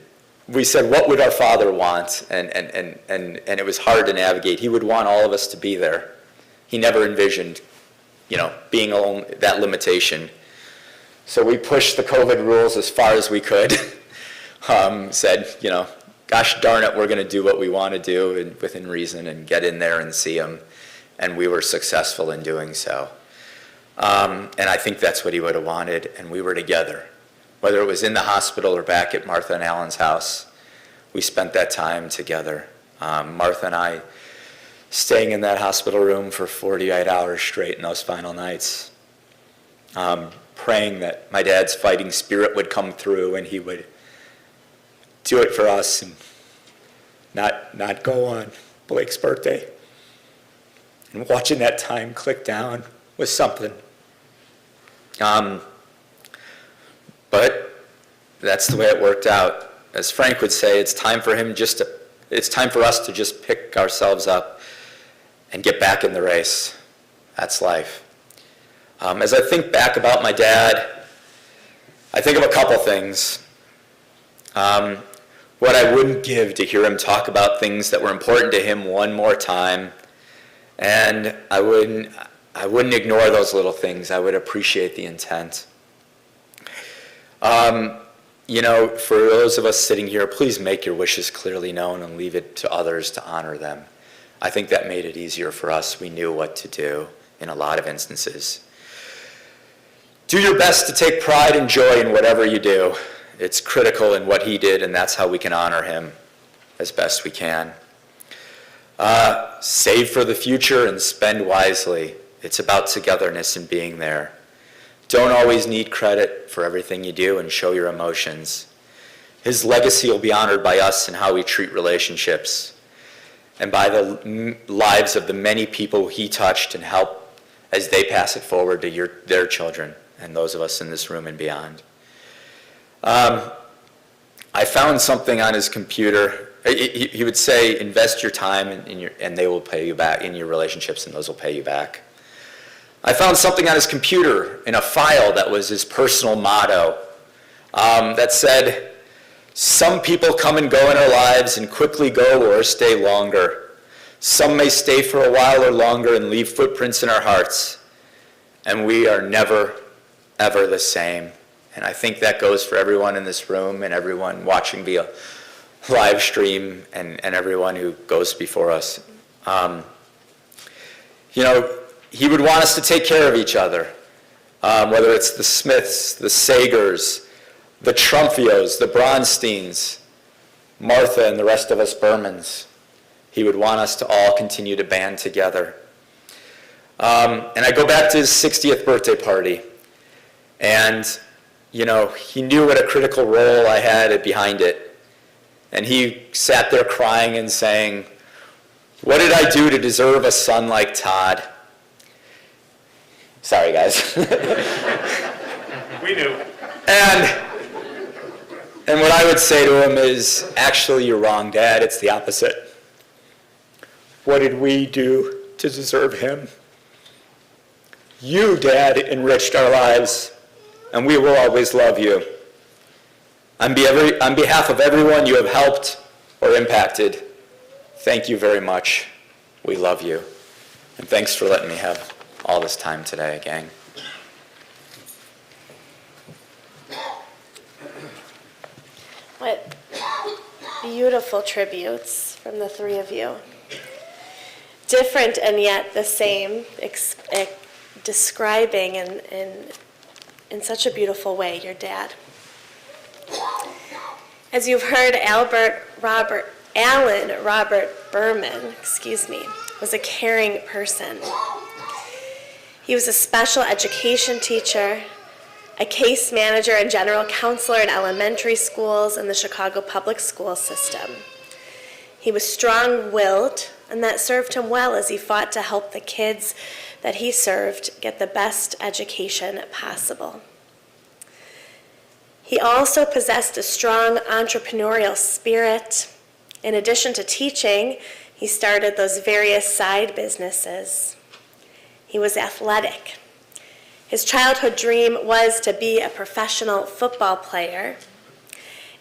we said, what would our father want? And it was hard to navigate. He would want all of us to be there. He never envisioned, being alone, that limitation. So we pushed the COVID rules as far as we could. Said, gosh darn it, we're going to do what we want to do within reason and get in there and see him. And we were successful in doing so. And I think that's what he would have wanted, and we were together. Whether it was in the hospital or back at Martha and Allan's house, we spent that time together. Martha and I staying in that hospital room for 48 hours straight in those final nights, praying that my dad's fighting spirit would come through and he would do it for us and not go on Blake's birthday. And watching that time click down was something. But that's the way it worked out. As Frank would say, it's time for us to just pick ourselves up and get back in the race. That's life. As I think back about my dad, I think of a couple things. What I wouldn't give to hear him talk about things that were important to him one more time, and I wouldn't ignore those little things. I would appreciate the intent. For those of us sitting here, please make your wishes clearly known and leave it to others to honor them. I think that made it easier for us. We knew what to do in a lot of instances. Do your best to take pride and joy in whatever you do. It's critical in what he did, and that's how we can honor him as best we can. Save for the future and spend wisely. It's about togetherness and being there. Don't always need credit for everything you do and show your emotions. His legacy will be honored by us in how we treat relationships and by the lives of the many people he touched and helped as they pass it forward to their children and those of us in this room and beyond. I found something on his computer. He would say, invest your time and they will pay you back in your relationships, and those will pay you back. I found something on his computer in a file that was his personal motto that said, some people come and go in our lives and quickly go or stay longer. Some may stay for a while or longer and leave footprints in our hearts. And we are never, ever the same. And I think that goes for everyone in this room and everyone watching via live stream and everyone who goes before us. You know, he would want us to take care of each other, whether it's the Smiths, the Sagers, the Trumfios, the Bronsteins, Martha and the rest of us Burmans. He would want us to all continue to band together. And I go back to his 60th birthday party, and you know, he knew what a critical role I had behind it. And he sat there crying and saying, "What did I do to deserve a son like Todd?" Sorry, guys. We knew. And what I would say to him is, actually, you're wrong, Dad. It's the opposite. What did we do to deserve him? You, Dad, enriched our lives, and we will always love you. On behalf of everyone you have helped or impacted, thank you very much. We love you. And thanks for letting me have all this time today, gang. What beautiful tributes from the three of you. Different and yet the same, describing in such a beautiful way your dad. As you've heard, Allan Robert Burman, was a caring person. He was a special education teacher, a case manager and general counselor in elementary schools and the Chicago public school system. He was strong-willed, and that served him well as he fought to help the kids that he served get the best education possible. He also possessed a strong entrepreneurial spirit. In addition to teaching, he started those various side businesses. He was athletic. His childhood dream was to be a professional football player.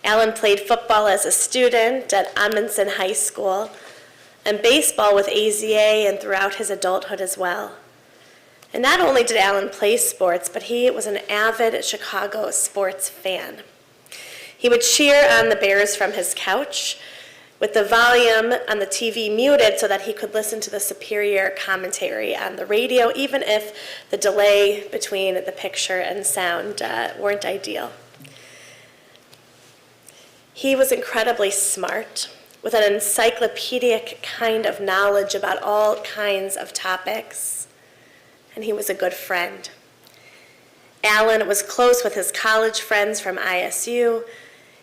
Allan played football as a student at Amundsen High School and baseball with AZA and throughout his adulthood as well. And not only did Allan play sports, but he was an avid Chicago sports fan. He would cheer on the Bears from his couch with the volume on the TV muted so that he could listen to the superior commentary on the radio, even if the delay between the picture and sound weren't ideal. He was incredibly smart, with an encyclopedic kind of knowledge about all kinds of topics, and he was a good friend. Allan was close with his college friends from ISU,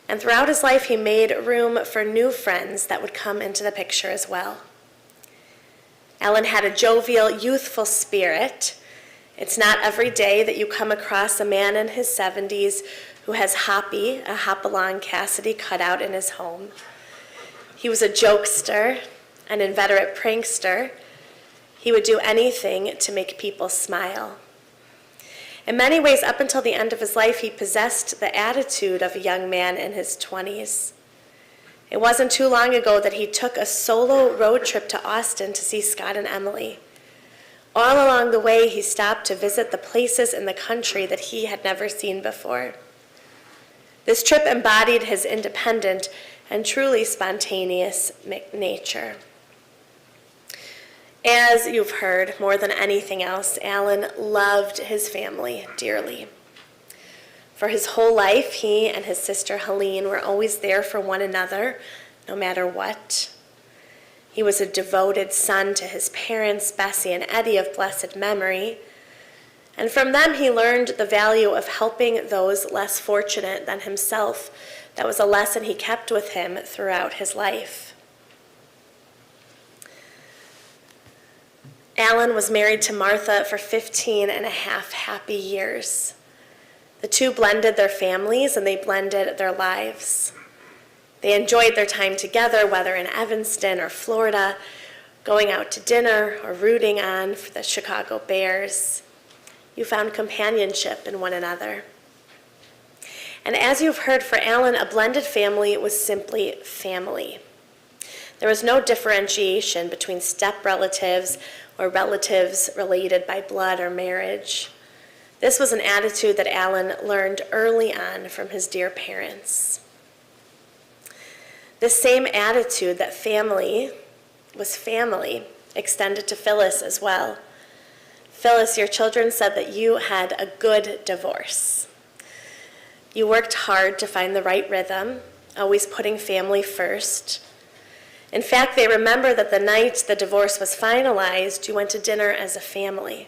and throughout his life he made room for new friends that would come into the picture as well. Allan had a jovial, youthful spirit. It's not every day that you come across a man in his 70s who has Hoppy, a Hopalong Cassidy cutout in his home. He was a jokester, an inveterate prankster. He would do anything to make people smile. In many ways, up until the end of his life, he possessed the attitude of a young man in his 20s. It wasn't too long ago that he took a solo road trip to Austin to see Scott and Emily. All along the way, he stopped to visit the places in the country that he had never seen before. This trip embodied his independent and truly spontaneous nature. As you've heard, more than anything else, Allan loved his family dearly. For his whole life, he and his sister Helene were always there for one another, no matter what. He was a devoted son to his parents, Bessie and Eddie of blessed memory, and from them he learned the value of helping those less fortunate than himself. That was a lesson he kept with him throughout his life. Allan was married to Martha for 15 and a half happy years. The two blended their families and they blended their lives. They enjoyed their time together, whether in Evanston or Florida, going out to dinner or rooting on for the Chicago Bears. You found companionship in one another. And as you've heard, for Allan, a blended family was simply family. There was no differentiation between step-relatives or relatives related by blood or marriage. This was an attitude that Allan learned early on from his dear parents. The same attitude that family was family extended to Phyllis as well. Phyllis, your children said that you had a good divorce. You worked hard to find the right rhythm, always putting family first. In fact, they remember that the night the divorce was finalized, you went to dinner as a family.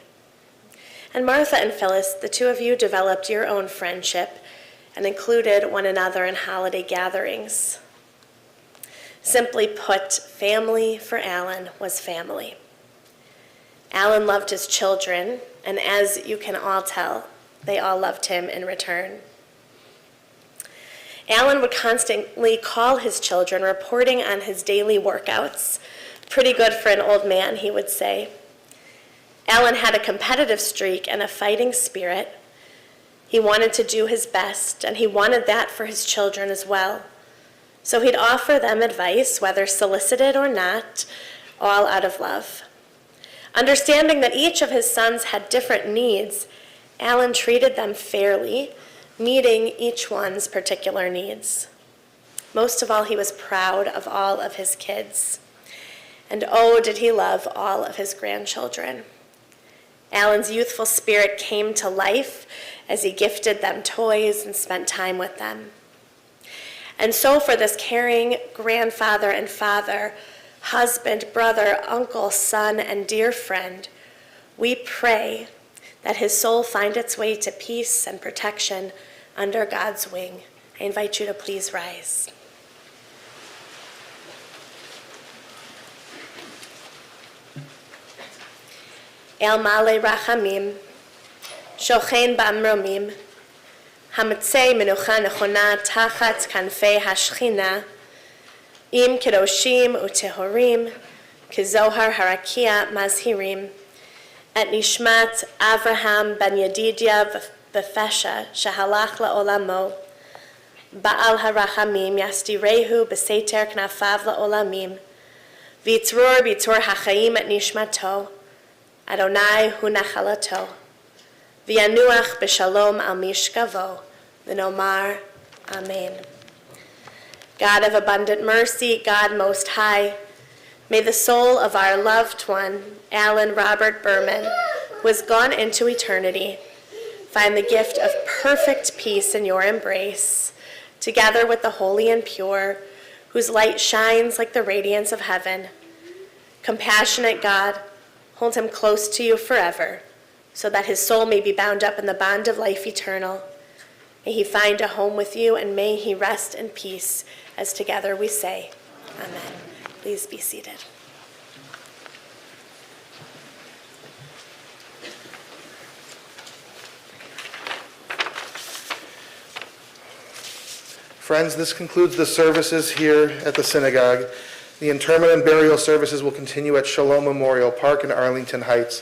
And Martha and Phyllis, the two of you developed your own friendship and included one another in holiday gatherings. Simply put, family for Allan was family. Allan loved his children, and as you can all tell, they all loved him in return. Allan would constantly call his children, reporting on his daily workouts. Pretty good for an old man, he would say. Allan had a competitive streak and a fighting spirit. He wanted to do his best, and he wanted that for his children as well. So he'd offer them advice, whether solicited or not, all out of love. Understanding that each of his sons had different needs, Allan treated them fairly, meeting each one's particular needs. Most of all, he was proud of all of his kids. And oh, did he love all of his grandchildren. Allan's youthful spirit came to life as he gifted them toys and spent time with them. And so for this caring grandfather and father, husband, brother, uncle, son, and dear friend, we pray that his soul find its way to peace and protection under God's wing. I invite you to please rise. El Male Rachamim, Shochen Ba'amromim, Hamatzei Menucha Nechona Tachat Kanfei Hashchina, Im Kedoshim Utehorim, Kezohar Harakia Mazhirim, Et Nishmat Avraham Ben Yedidia Befesha Shahalach LaOlamo, Baal Harachamim Yastirehu Beseter Knafav LaOlamim, Vitzror Bitzor HaChaim Et Nishmato, Adonai hu nachalato, v'yanuach b'shalom al mishkavo, v'nomar amen. God of abundant mercy, God most high, may the soul of our loved one, Allan Robert Burman, who has gone into eternity, find the gift of perfect peace in your embrace, together with the holy and pure, whose light shines like the radiance of heaven. Compassionate God, hold him close to you forever, so that his soul may be bound up in the bond of life eternal. May he find a home with you, and may he rest in peace, as together we say, Amen. Please be seated. Friends, this concludes the services here at the synagogue. The interment and burial services will continue at Shalom Memorial Park in Arlington Heights.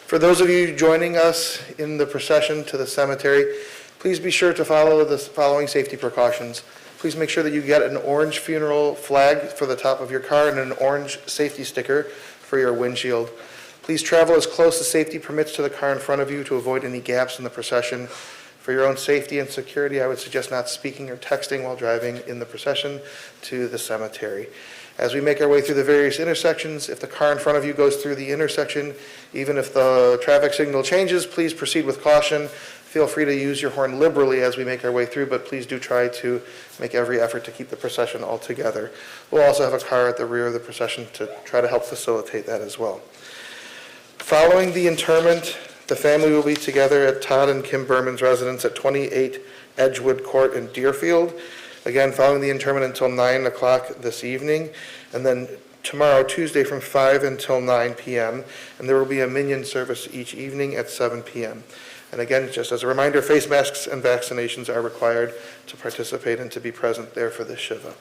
For those of you joining us in the procession to the cemetery, please be sure to follow the following safety precautions. Please make sure that you get an orange funeral flag for the top of your car and an orange safety sticker for your windshield. Please travel as close as safety permits to the car in front of you to avoid any gaps in the procession. For your own safety and security, I would suggest not speaking or texting while driving in the procession to the cemetery. As we make our way through the various intersections, if the car in front of you goes through the intersection, even if the traffic signal changes, please proceed with caution. Feel free to use your horn liberally as we make our way through, but please do try to make every effort to keep the procession all together. We'll also have a car at the rear of the procession to try to help facilitate that as well. Following the interment, the family will be together at Todd and Kim Burman's residence at 28 Edgewood Court in Deerfield. Again, following the interment until 9 o'clock this evening, and then tomorrow, Tuesday, from 5 until 9 p.m., and there will be a minion service each evening at 7 p.m. And again, just as a reminder, face masks and vaccinations are required to participate and to be present there for this Shiva.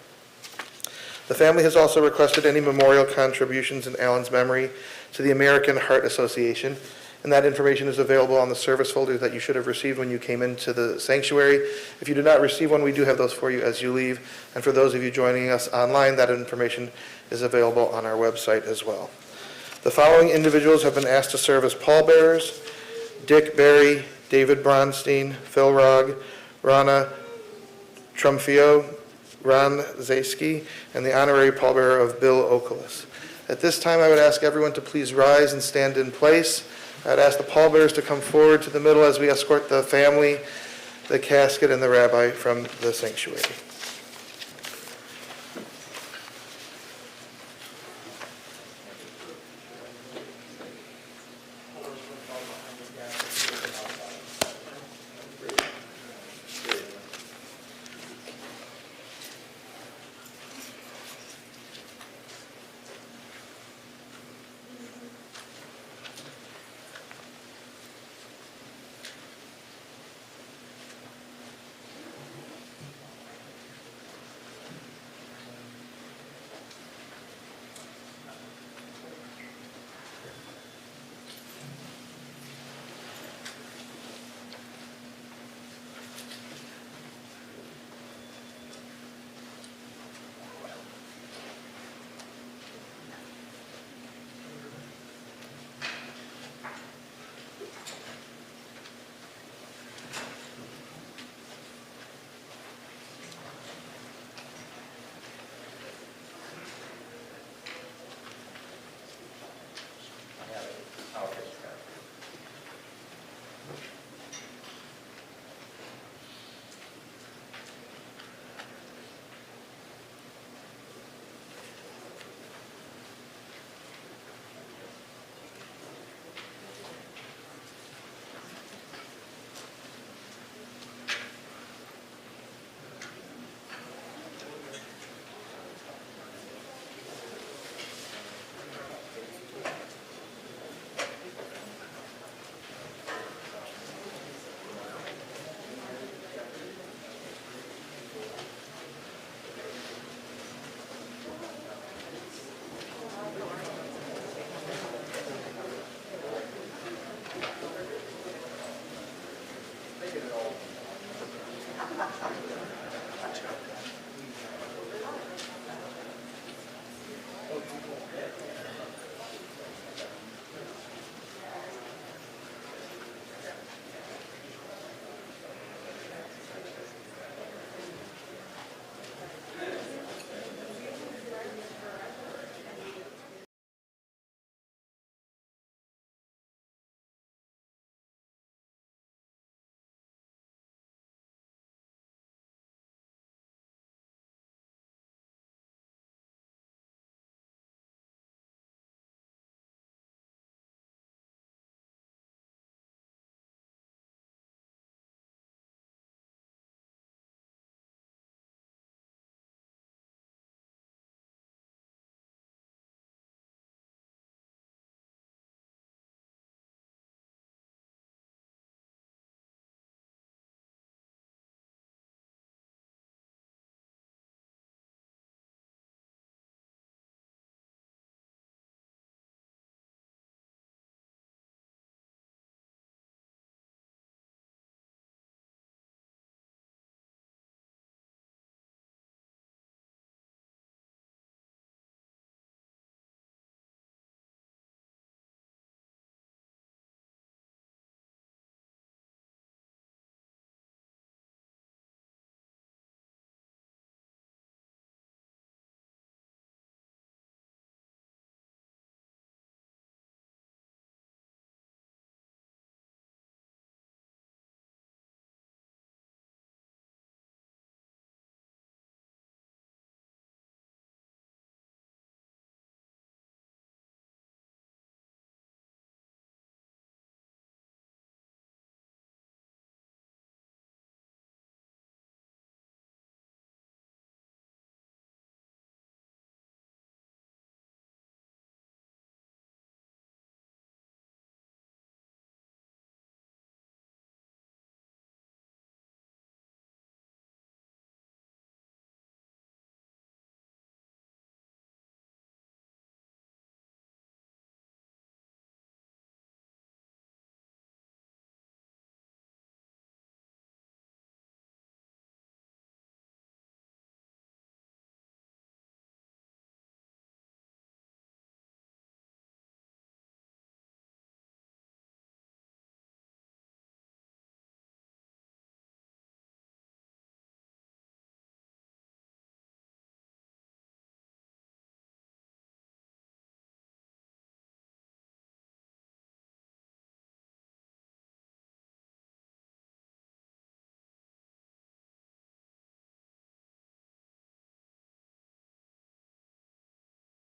The family has also requested any memorial contributions in Allan's memory to the American Heart Association, and that information is available on the service folder that you should have received when you came into the sanctuary. If you did not receive one, we do have those for you as you leave. And for those of you joining us online, that information is available on our website as well. The following individuals have been asked to serve as pallbearers: Dick Berry, David Bronstein, Phil Rogg, Ronna, Trumfio, Ron Zaski, and the honorary pallbearer of Bill Oculus. At this time, I would ask everyone to please rise and stand in place. I'd ask the pallbearers to come forward to the middle as we escort the family, the casket, and the rabbi from the sanctuary.